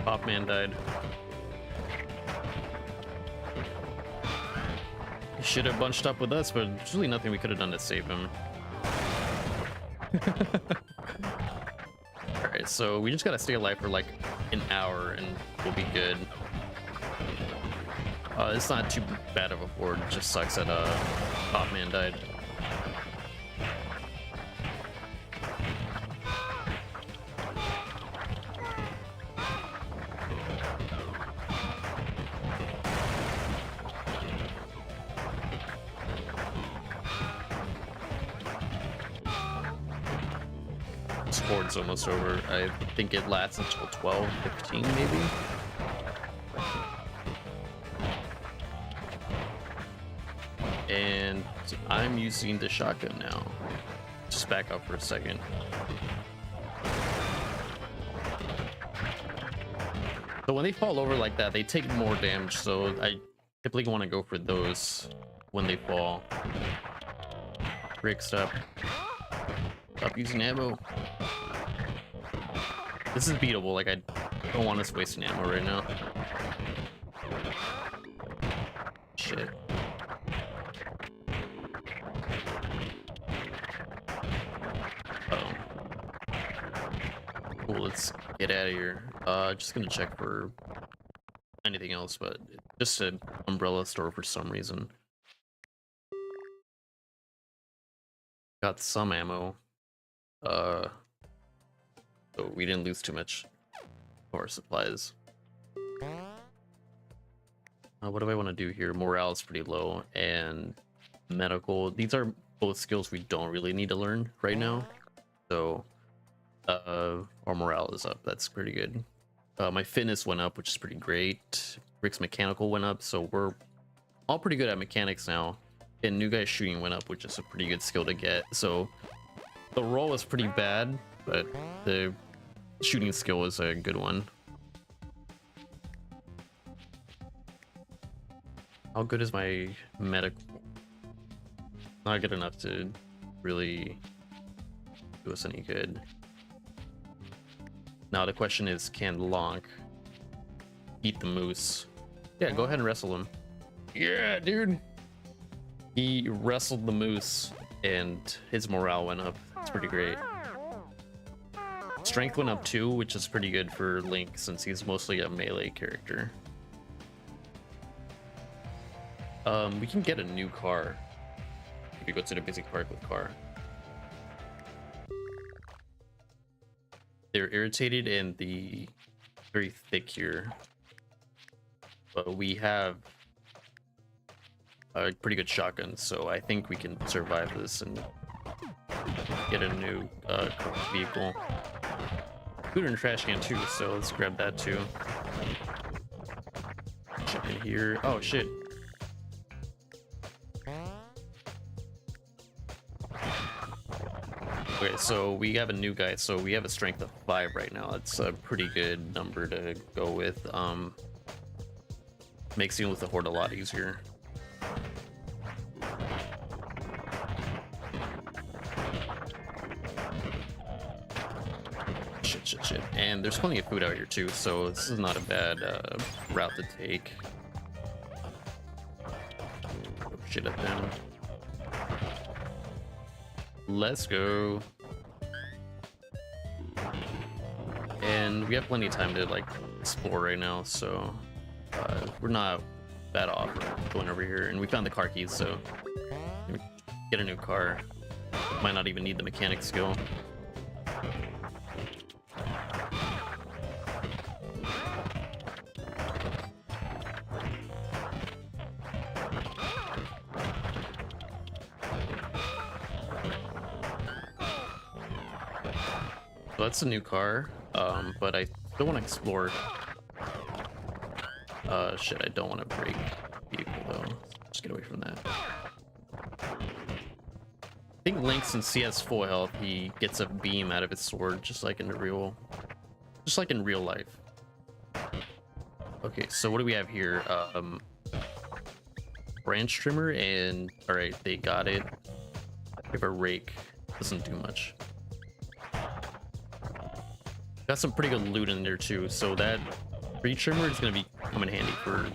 Cop man died. He should have bunched up with us, but there's really nothing we could have done to save him. Alright, so we just gotta stay alive for like an hour and we'll be good. It's not too bad of a board, it just sucks that Top Man died. This board's almost over. I think it lasts until 12, 15 maybe. And I'm using the shotgun now. Just back up for a second. So when they fall over like that, they take more damage, so I typically want to go for those when they fall. Rick, stop using ammo. This is beatable, like I don't want us wasting ammo right now. Shit. Cool, let's get out of here. Just gonna check for anything else, but just an umbrella store for some reason. Got some ammo. So we didn't lose too much of our supplies. What do I want to do here? Morale is pretty low, and medical. These are both skills we don't really need to learn right now. So our morale is up. That's pretty good. My fitness went up, which is pretty great. Rick's mechanical went up, so we're all pretty good at mechanics now. And new guy's shooting went up, which is a pretty good skill to get. So the roll was pretty bad, but the shooting skill was a good one. How good is my medical? Not good enough to really do us any good. Now the question is, can Lonk eat the moose? Yeah, go ahead and wrestle him. Yeah, dude. He wrestled the moose and his morale went up. It's pretty great. Strength went up 2, which is pretty good for Link since he's mostly a melee character. We can get a new car if you go to the basic park with car. They're irritated and the very thick here, but we have a pretty good shotgun, so I think we can survive this and get a new vehicle. Food and trash can too, so let's grab that too. Check in here. Oh shit. Okay, so we have a new guy, so we have a strength of 5 right now. That's a pretty good number to go with. Makes dealing with the horde a lot easier. Shit. And there's plenty of food out here too, so this is not a bad route to take. Oh, shit up down. Let's go. And we have plenty of time to like explore right now, so we're not bad off going over here. And we found the car keys, so get a new car. Might not even need the mechanic skill. So that's a new car, but I still want to explore. Shit, I don't want to break vehicle though. Just get away from that. I think Link, since he has full health, he gets a beam out of his sword, just like in real life. Okay, so what do we have here? Branch trimmer and all right, they got it. We have a rake. Doesn't do much. Got some pretty good loot in there too, so that tree trimmer is gonna come in handy for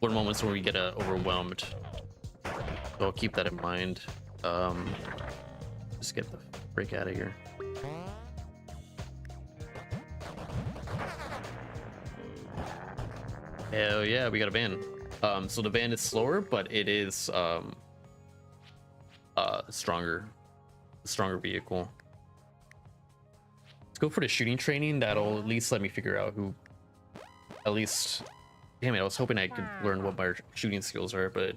moments where we get overwhelmed. So I'll keep that in mind. Just get the break out of here. Hell yeah, we got a van. So the van is slower, but it is stronger vehicle. Let's go for the shooting training. That'll at least let me figure out who. Damn it! I was hoping I could learn what my shooting skills are, but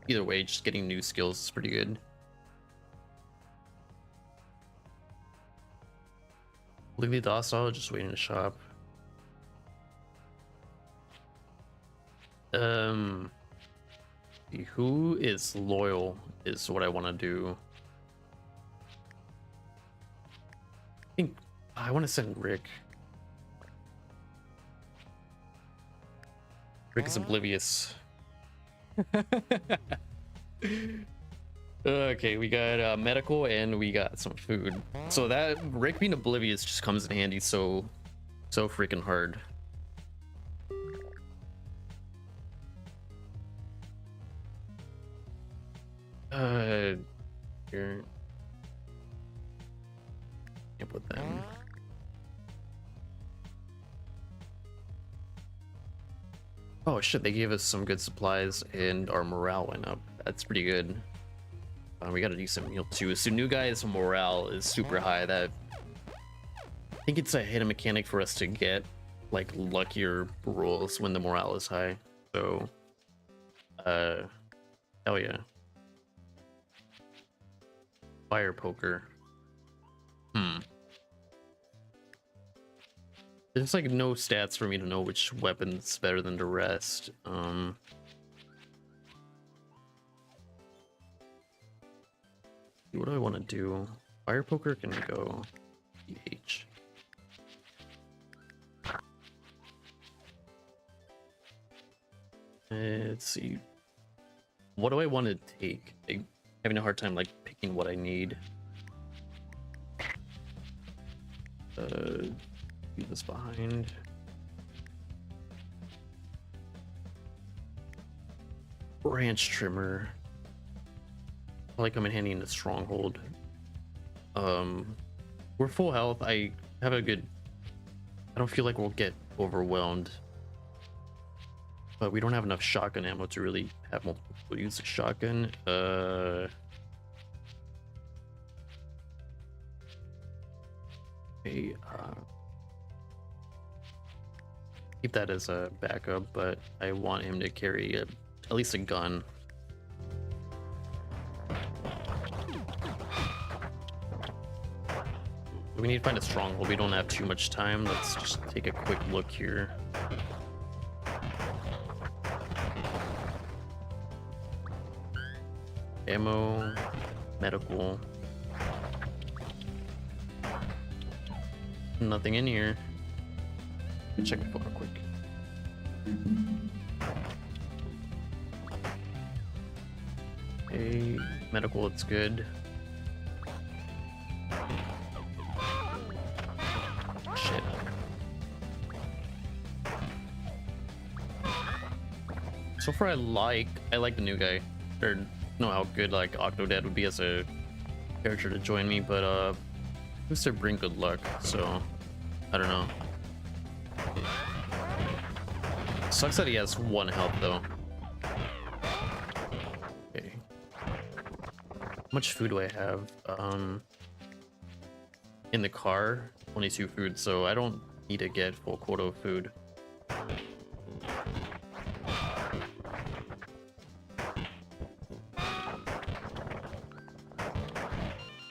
either way, just getting new skills is pretty good. Legally docile, just waiting to shop. Who is loyal is what I want to do. I think I want to send Rick. Rick is oblivious. Okay, we got medical and we got some food. So that Rick being oblivious just comes in handy so freaking hard. Here. Can't put them. Oh shit, they gave us some good supplies and our morale went up. That's pretty good. We got a decent meal too. So new guy's morale is super high. That I think it's a hidden mechanic for us to get like luckier rolls when the morale is high. So hell yeah. Fire poker. There's like no stats for me to know which weapon's better than the rest. What do I want to do? Fire poker can go PH. Let's see. What do I want to take? I'm having a hard time like picking what I need. Leave this behind. Branch trimmer. I like I'm in handy in the stronghold. What We're full health. I have a good... I don't feel like we'll get overwhelmed. But we don't have enough shotgun ammo to really have multiple people use the shotgun. Okay, keep that as a backup, but I want him to carry at least a gun. We need to find a stronghold. We don't have too much time. Let's just take a quick look here. Ammo, medical. Nothing in here. Check the photo quick. Okay, medical, it's good. Shit. So far, I like the new guy. Or know how good like Octodad would be as a character to join me, but who's to bring good luck? So I don't know. Sucks that he has 1 health though. Okay. How much food do I have? In the car, only 2 food, so I don't need to get full quota of food.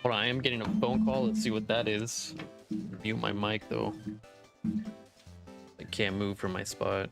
Hold on, I am getting a phone call. Let's see what that is. Mute my mic though. I can't move from my spot.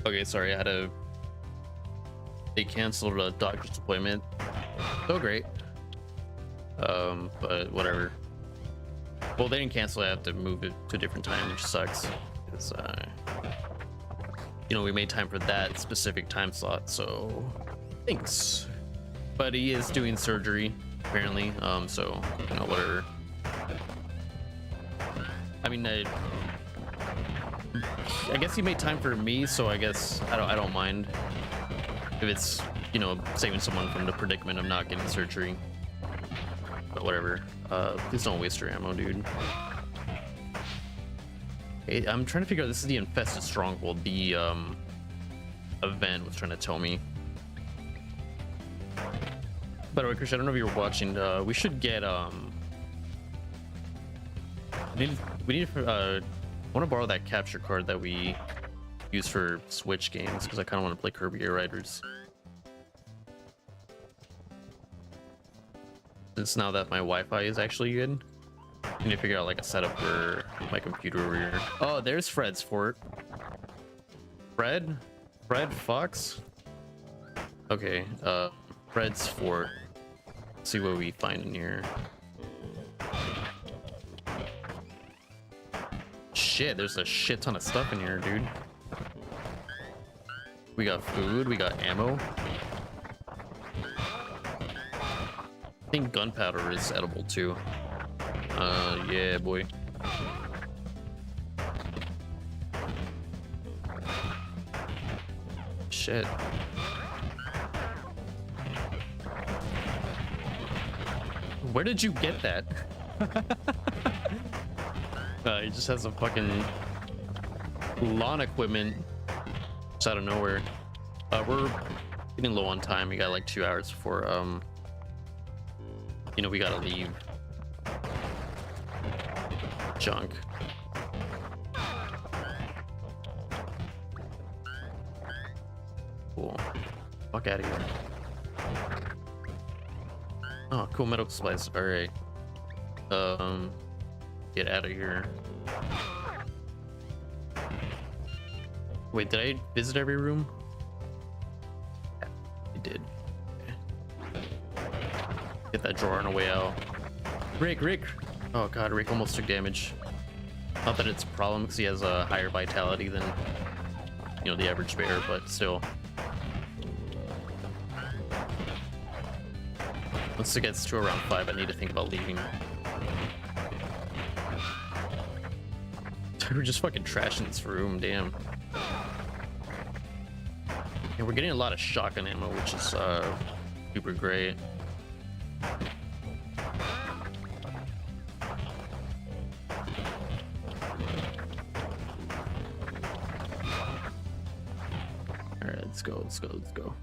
Okay, sorry, they canceled a doctor's appointment. So great. But whatever. Well, they didn't cancel it, I have to move it to a different time, which sucks. Because, you know, we made time for that specific time slot, so thanks. But he is doing surgery, apparently, so, you know, whatever. I mean, I guess he made time for me, so I guess I don't mind if it's, you know, saving someone from the predicament of not getting surgery. But whatever. Please don't waste your ammo, dude. Hey, I'm trying to figure out, this is the infested stronghold. The event was trying to tell me. By the way, Chris, I don't know if you were watching. We should get we need I want to borrow that capture card that we use for Switch games because I kind of want to play Kirby Air Riders. Since now that my Wi-Fi is actually good, I need to figure out like a setup for my computer over here. Oh, there's Fred's fort. Fred Fox. Okay, Fred's fort. Let's see what we find in here. Shit, there's a shit ton of stuff in here, dude. We got food, we got ammo. I think gunpowder is edible too. Yeah, boy. Shit. Where did you get that? He just has some fucking lawn equipment just out of nowhere. We're getting low on time. We got like 2 hours before you know, we gotta leave. Junk. Cool. Fuck out of here. Oh, cool medical supplies. All right. Get out of here. Wait, did I visit every room? Yeah, I did. Okay. Get that drawer on the way out. Rick! Oh god, Rick almost took damage. Not that it's a problem because he has a higher vitality than, you know, the average bear, but still. Once it gets to around 5, I need to think about leaving. We're just fucking trashing this room, damn. And we're getting a lot of shotgun ammo, which is super great. Alright, let's go.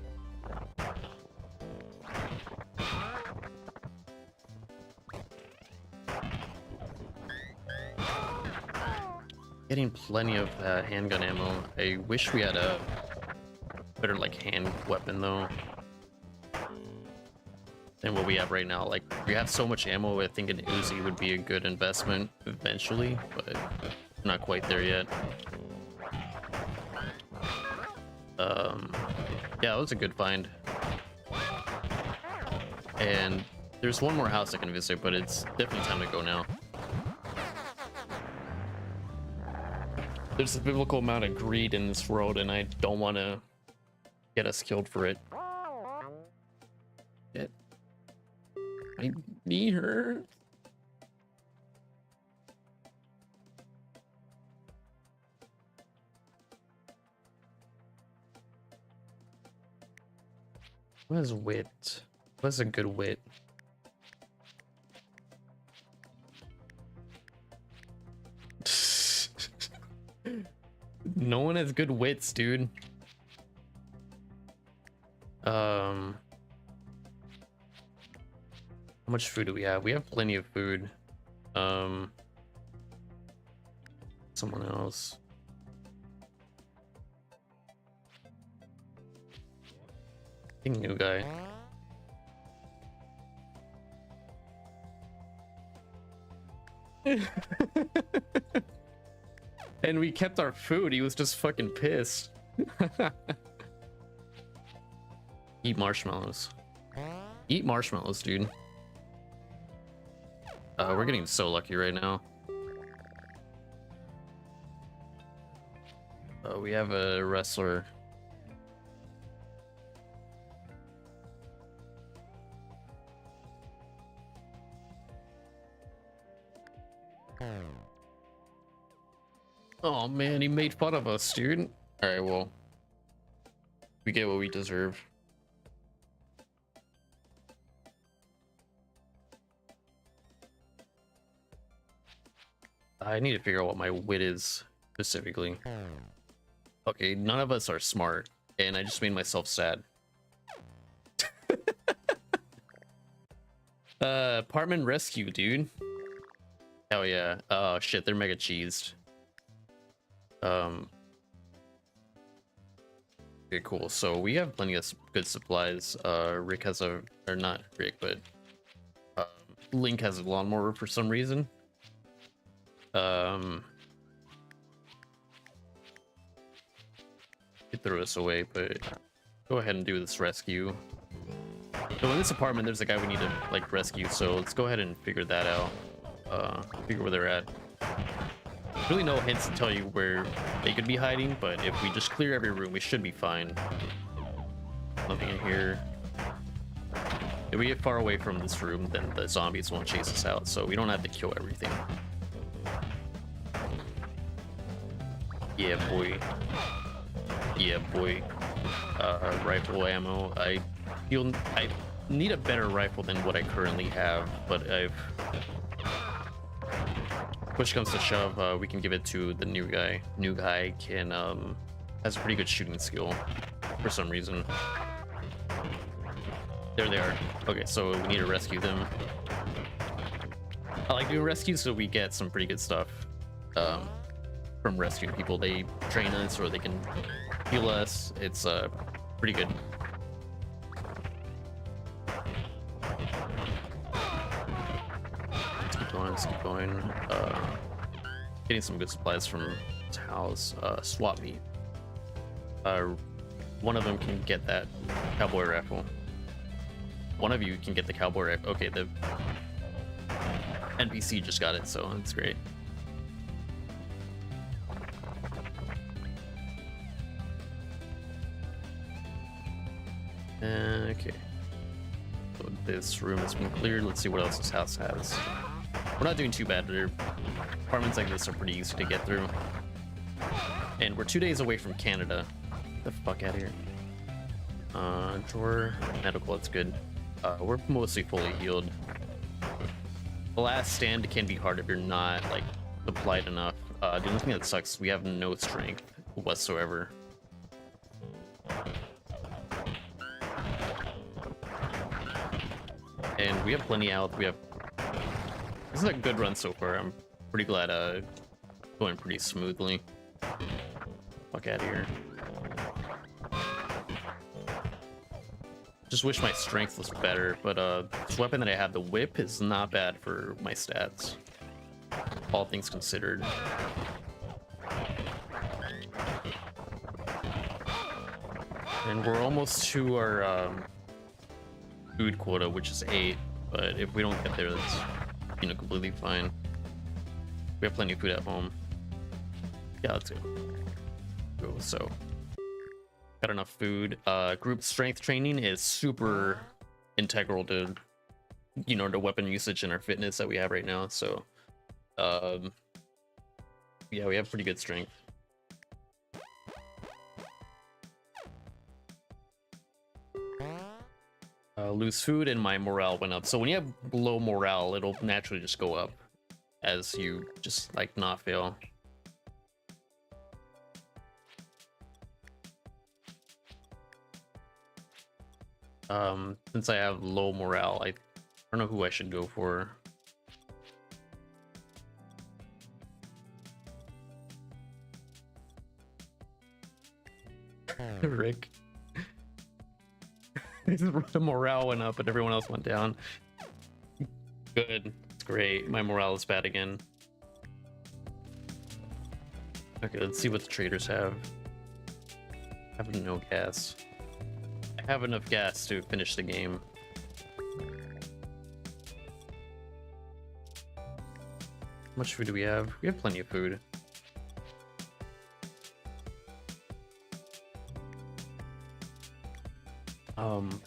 Getting plenty of handgun ammo. I wish we had a better like hand weapon though than what we have right now. Like we have so much ammo, I think an Uzi would be a good investment eventually, but not quite there yet. Yeah, that was a good find. And there's one more house I can visit, but it's definitely time to go now. There's a biblical amount of greed in this world, and I don't want to get us killed for it. Shit. My knee hurts. What is wit? What's a good wit? No one has good wits, dude. How much food do we have? We have plenty of food. Someone else. I think new guy. And we kept our food. He was just fucking pissed. Eat marshmallows. Eat marshmallows, dude. We're getting so lucky right now. We have a wrestler. Oh man, he made fun of us, dude. Alright, well. We get what we deserve. I need to figure out what my wit is specifically. Okay, none of us are smart, and I just made myself sad. Apartment rescue, dude. Hell yeah. Oh shit, they're mega cheesed. Okay, cool. So we have plenty of good supplies. Rick has a, or not Rick, but Link has a lawnmower for some reason. Could throw this away, but go ahead and do this rescue. So in this apartment, there's a guy we need to like rescue. So let's go ahead and figure that out. Figure where they're at. Really no hints to tell you where they could be hiding, but if we just clear every room, we should be fine. Nothing in here. If we get far away from this room, then the zombies won't chase us out, so we don't have to kill everything. Yeah, boy. Yeah, boy. Rifle ammo. I feel I need a better rifle than what I currently have, but I've... Push comes to shove, we can give it to the new guy. New guy can has pretty good shooting skill for some reason. There they are. Okay, so we need to rescue them. I like doing rescues, so we get some pretty good stuff from rescuing people. They train us, or they can heal us. It's pretty good. going. Let's keep going. Getting some good supplies from Tao's swap meet. One of them can get that cowboy rifle. One of you can get the cowboy rifle. Okay, the NPC just got it, so that's great. Okay. So this room has been cleared. Let's see what else this house has. We're not doing too bad. Apartments like this are pretty easy to get through. And we're 2 days away from Canada. Get the fuck out of here. Drawer, medical, that's good. We're mostly fully healed. The last stand can be hard if you're not like supplied enough. The only thing that sucks, we have no strength whatsoever. And we have plenty out. This is a good run so far. I'm pretty glad going pretty smoothly. Fuck out of here. Just wish my strength was better, but this weapon that I have, the whip, is not bad for my stats, all things considered. And we're almost to our food quota, which is 8, but if we don't get there, that's, you know, completely fine. We have plenty of food at home. Yeah, let's go. So got enough food. Group strength training is super integral to, you know, the weapon usage and our fitness that we have right now. So yeah, we have pretty good strength. Lose food and my morale went up. So when you have low morale, it'll naturally just go up as you just like not fail. Since I have low morale, I don't know who I should go for. Rick. The morale went up, but everyone else went down. Good. It's great. My morale is bad again. Okay, let's see what the traders have. I have no gas. I have enough gas to finish the game. How much food do we have? We have plenty of food.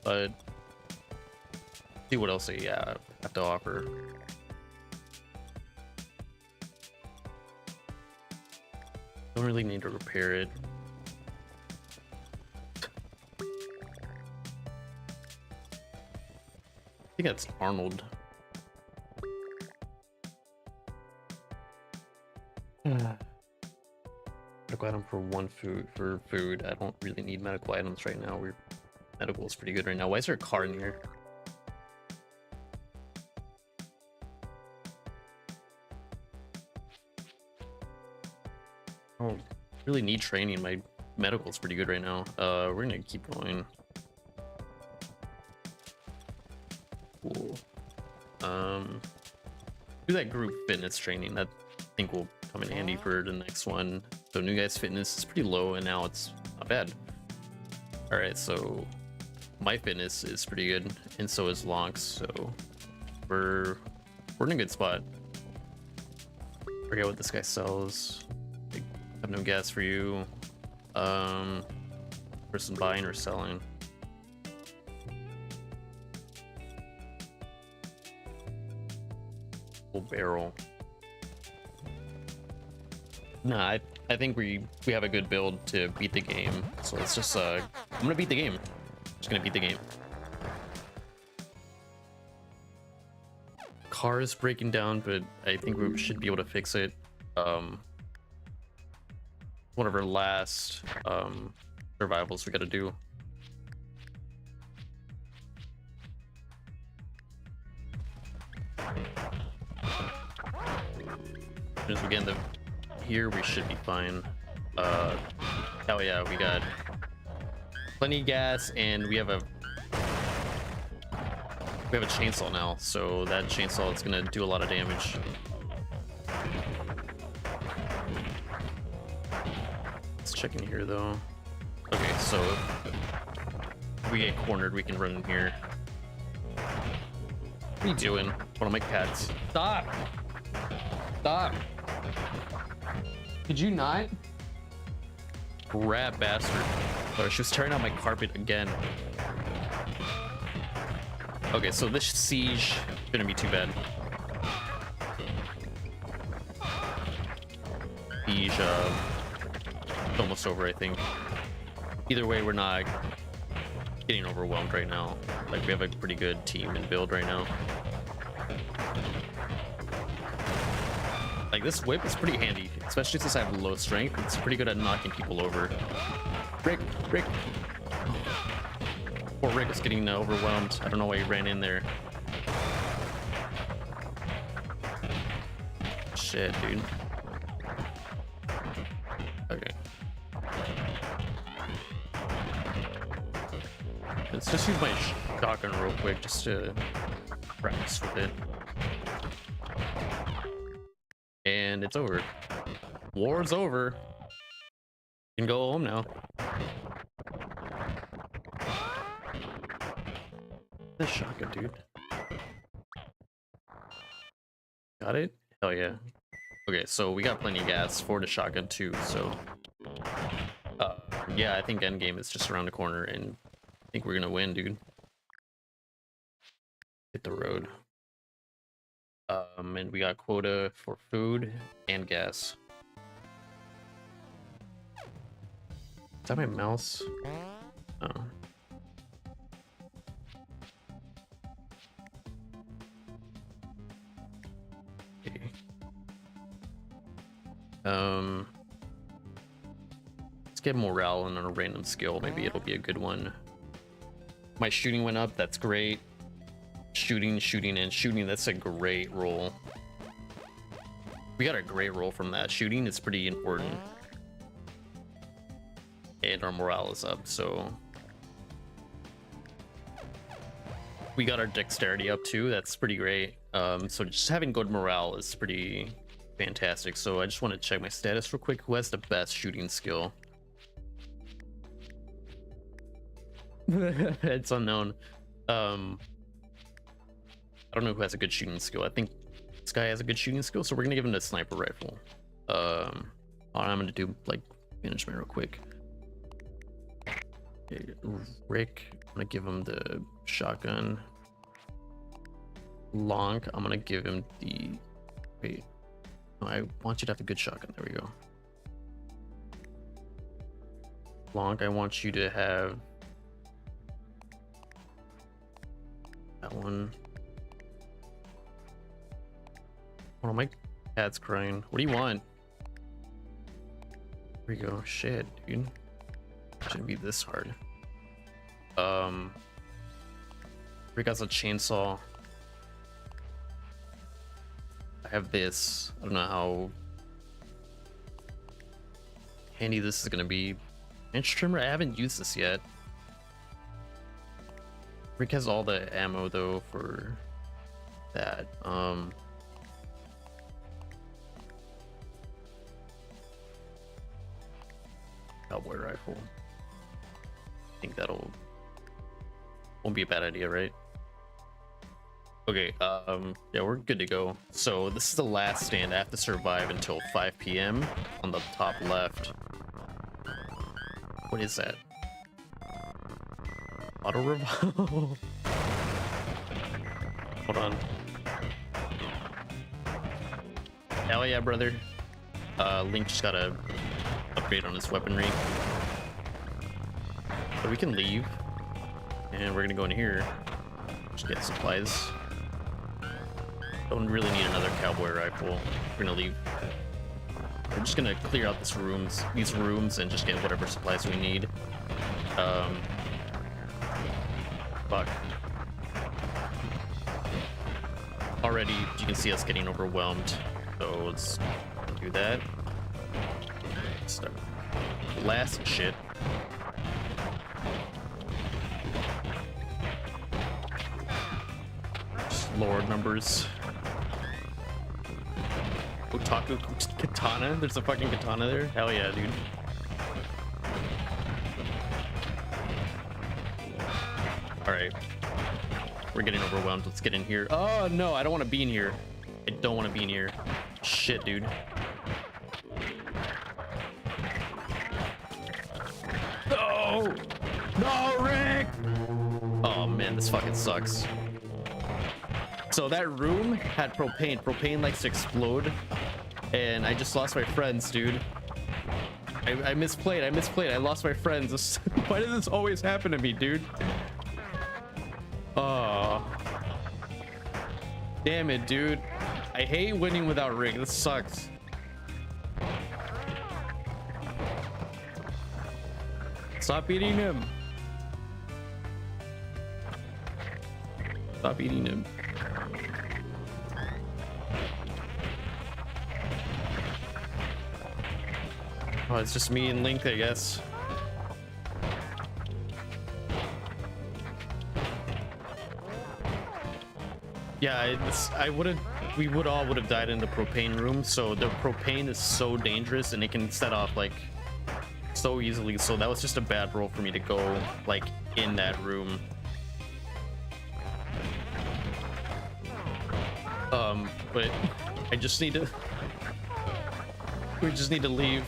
But see what else they have to offer. Don't really need to repair it. I think that's Arnold. Medical item for food. I don't really need medical items right now. Medical is pretty good right now. Why is there a car in here? I don't really need training. My medical is pretty good right now. We're gonna keep going. Cool. Do that group fitness training. That I think will come in handy for the next one. So new guys fitness is pretty low, and now it's not bad. All right, so my fitness is pretty good, and so is Lonk's. So we're in a good spot. Forget what this guy sells. I have no gas for you. Person buying or selling. Full barrel. Nah, I think we have a good build to beat the game. So let's just I'm gonna beat the game. Just gonna beat the game. Car is breaking down, but I think we should be able to fix it. One of our last survivals we gotta do. As soon as we get in here, we should be fine. Oh yeah, we got plenty of gas, and we have a We have a chainsaw now, so that chainsaw is gonna do a lot of damage. Let's check in here though. Okay, so if we get cornered, we can run in here. What are you doing? One of my cats. Stop! Stop! Could you not? Rat bastard. Oh, she was tearing out my carpet again. Okay, so this siege shouldn't be too bad. Siege, almost over, I think. Either way, we're not getting overwhelmed right now. Like, we have a pretty good team and build right now. Like, this whip is pretty handy, especially since I have low strength. It's pretty good at knocking people over. Rick! Poor Rick is getting overwhelmed. I don't know why he ran in there. Shit, dude. Okay. Let's just use my shotgun real quick just to practice with it. And it's over. War's over. You can go home now. This shotgun, dude. Got it? Hell yeah. Okay, so we got plenty of gas for the shotgun too, so yeah, I think endgame is just around the corner, and I think we're gonna win, dude. Hit the road. And we got quota for food and gas. Is that my mouse? Oh. Okay. Let's get morale on a random skill. Maybe it'll be a good one. My shooting went up. That's great. Shooting, that's a great roll. We got a great roll from that. Shooting is pretty important. And our morale is up, so we got our dexterity up too. That's pretty great. So just having good morale is pretty fantastic. So I just want to check my status real quick. Who has the best shooting skill? It's unknown. I don't know who has a good shooting skill. I think this guy has a good shooting skill, so we're gonna give him the sniper rifle. I'm gonna do like management real quick. Okay, Rick, I'm gonna give him the shotgun. Long, I'm gonna give him the. Wait, no, I want you to have a good shotgun. There we go. Long, I want you to have that one. Oh, my cat's crying. What do you want? There we go. Shit, dude. Shouldn't be this hard. Rick has a chainsaw. I have this. I don't know how handy this is gonna be. Inch trimmer, I haven't used this yet. Rick has all the ammo though for that. Cowboy rifle. I think that'll won't be a bad idea, right? Okay, yeah, we're good to go. So this is the last stand. I have to survive until 5 p.m. on the top left. What is that? Auto revolve. Hold on. Hell yeah, brother. Link just got a upgrade on his weaponry. So we can leave. And we're gonna go in here. Just get supplies. Don't really need another cowboy rifle. We're gonna leave. We're just gonna clear out these rooms and just get whatever supplies we need. Fuck. Already you can see us getting overwhelmed. So let's do that. Start. Last shit. lower numbers. Otaku katana? There's a fucking katana there? Hell yeah, dude. Alright. We're getting overwhelmed. Let's get in here. Oh, no, I don't want to be in here. I don't want to be in here. Shit, dude. No! No, Rick! Oh, man, this fucking sucks. So that room had propane. Propane likes to explode. And I just lost my friends, dude. I misplayed. I lost my friends. Why does this always happen to me, dude? Oh. Damn it, dude. I hate winning without Rick. This sucks. Stop eating him. Stop eating him. Oh, it's just me and Link, I guess. Yeah, we would all have died in the propane room. So the propane is so dangerous and it can set off like so easily. So that was just a bad roll for me to go like in that room. But I just need to. We just need to leave.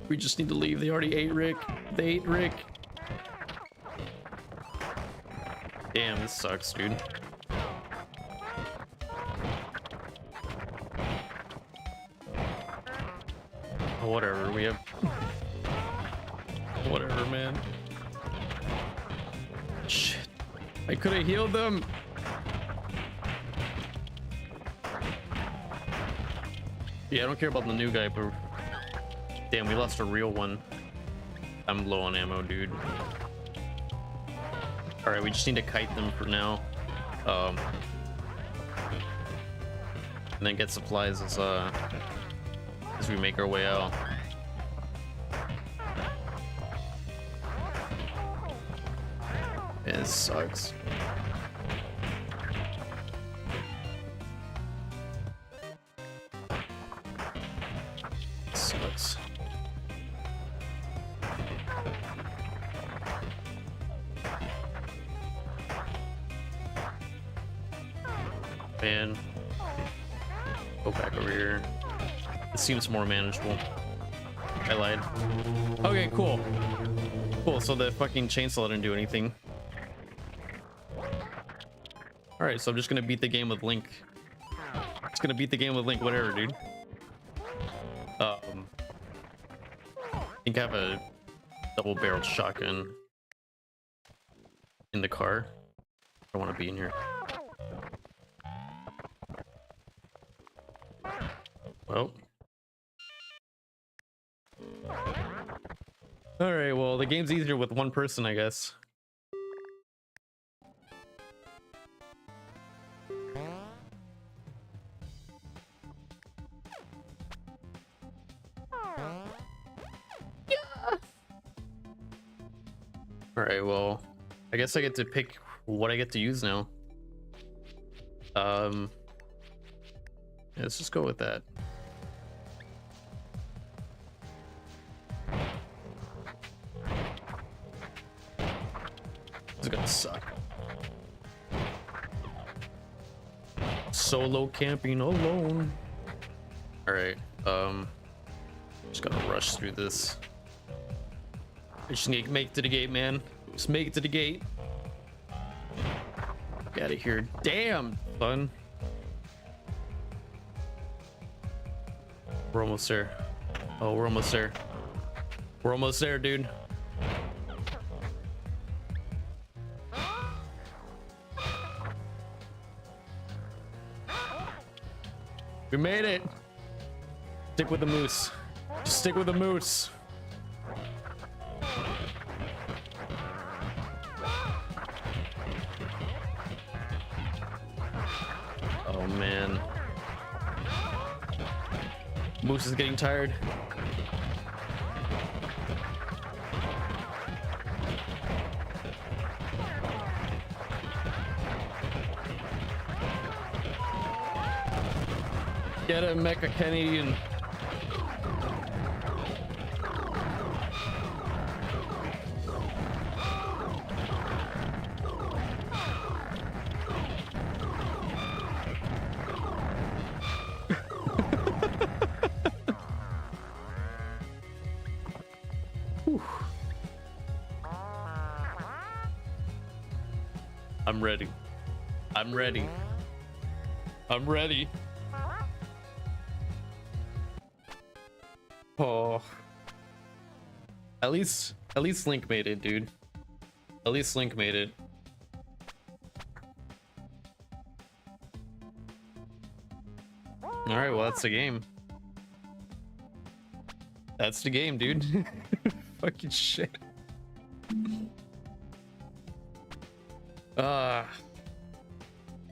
We just need to leave. They already ate Rick. They ate Rick. Damn, this sucks, dude. Whatever, we have. Whatever, man. Shit. I could have healed them. Yeah, I don't care about the new guy, but damn, we lost a real one. I'm low on ammo, dude. All right, we just need to kite them for now. And then get supplies as we make our way out. It sucks. Sucks. Man, go back over here. It seems more manageable. I lied. Okay, cool. Cool, so the fucking chainsaw didn't do anything. Alright, so I'm just gonna beat the game with Link. Just gonna beat the game with Link, whatever, dude. I think I have a double-barreled shotgun in the car. I don't want to be in here. Well. Alright, well, the game's easier with one person, I guess. Alright, well, I guess I get to pick what I get to use now. Yeah, let's just go with that. This is gonna suck. Solo camping alone. Alright, just gotta rush through this. I just need to make it to the gate, man. Just make it to the gate. Get out of here. Damn, fun. We're almost there. Oh, we're almost there. We're almost there, dude. We made it. Stick with the moose. Just stick with the moose. Oh man. Moose is getting tired. Get a Mecha Canadian. I'm ready. I'm ready. I'm ready. Oh. At least Link made it, dude. At least Link made it. Alright, well that's the game. That's the game, dude. Fucking shit.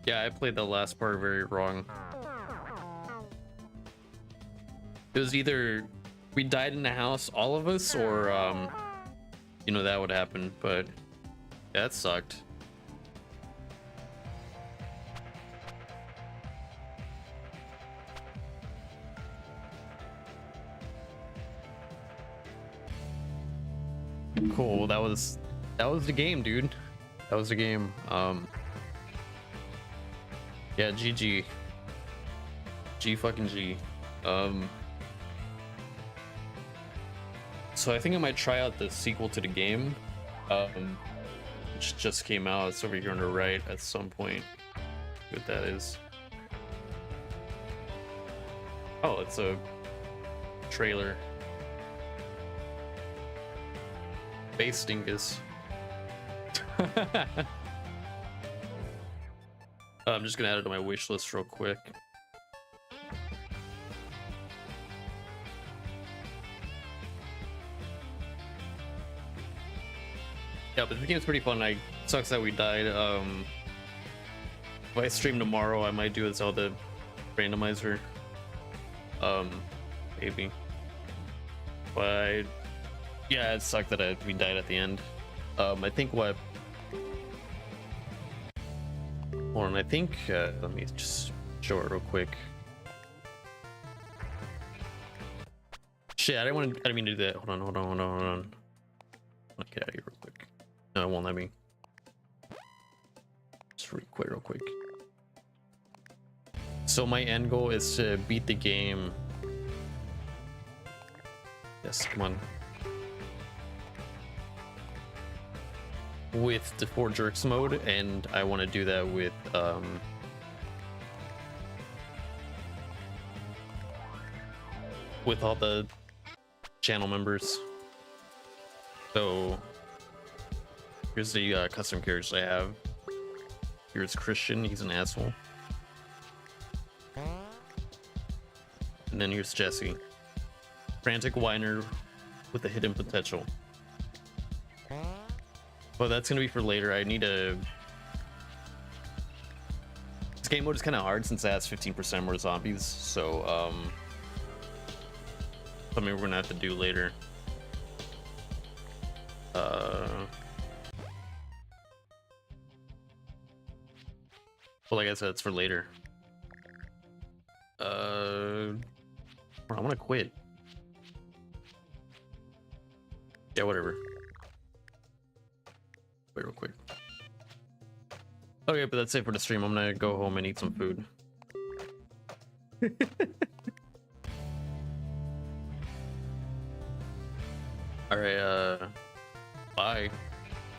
Yeah, I played the last part very wrong. It was either we died in the house, all of us, or you know, that would happen, but yeah, that sucked. Cool, that was the game, dude. That was the game. Yeah, GG. G fucking G. So I think I might try out the sequel to the game, which just came out. It's over here on the right at some point. What that is? Oh, it's a trailer. Base Dingus. I'm just gonna add it to my wish list real quick. Yeah, but the game's pretty fun. Sucks that we died. If I stream tomorrow, I might do a Zelda randomizer. Maybe. But yeah, it sucked that we died at the end. I think what. Hold on, I think. Let me just show it real quick. Shit, I didn't mean to do that. Hold on. I'll get out of here real quick. No, it won't let me. Just quit real quick. So my end goal is to beat the game. Yes, come on. With the 4 jerks mode, and I want to do that with all the channel members. So here's the custom characters I have. Here's Christian, he's an asshole. And then here's Jesse, frantic whiner with a hidden potential. But that's gonna be for later. I need to. This game mode is kind of hard since it has 15% more zombies, so something we're gonna have to do later. Well, like I said, it's for later. I want to quit. Yeah, whatever. Wait real quick. Okay, but that's it for the stream. I'm gonna go home and eat some food. All right, bye.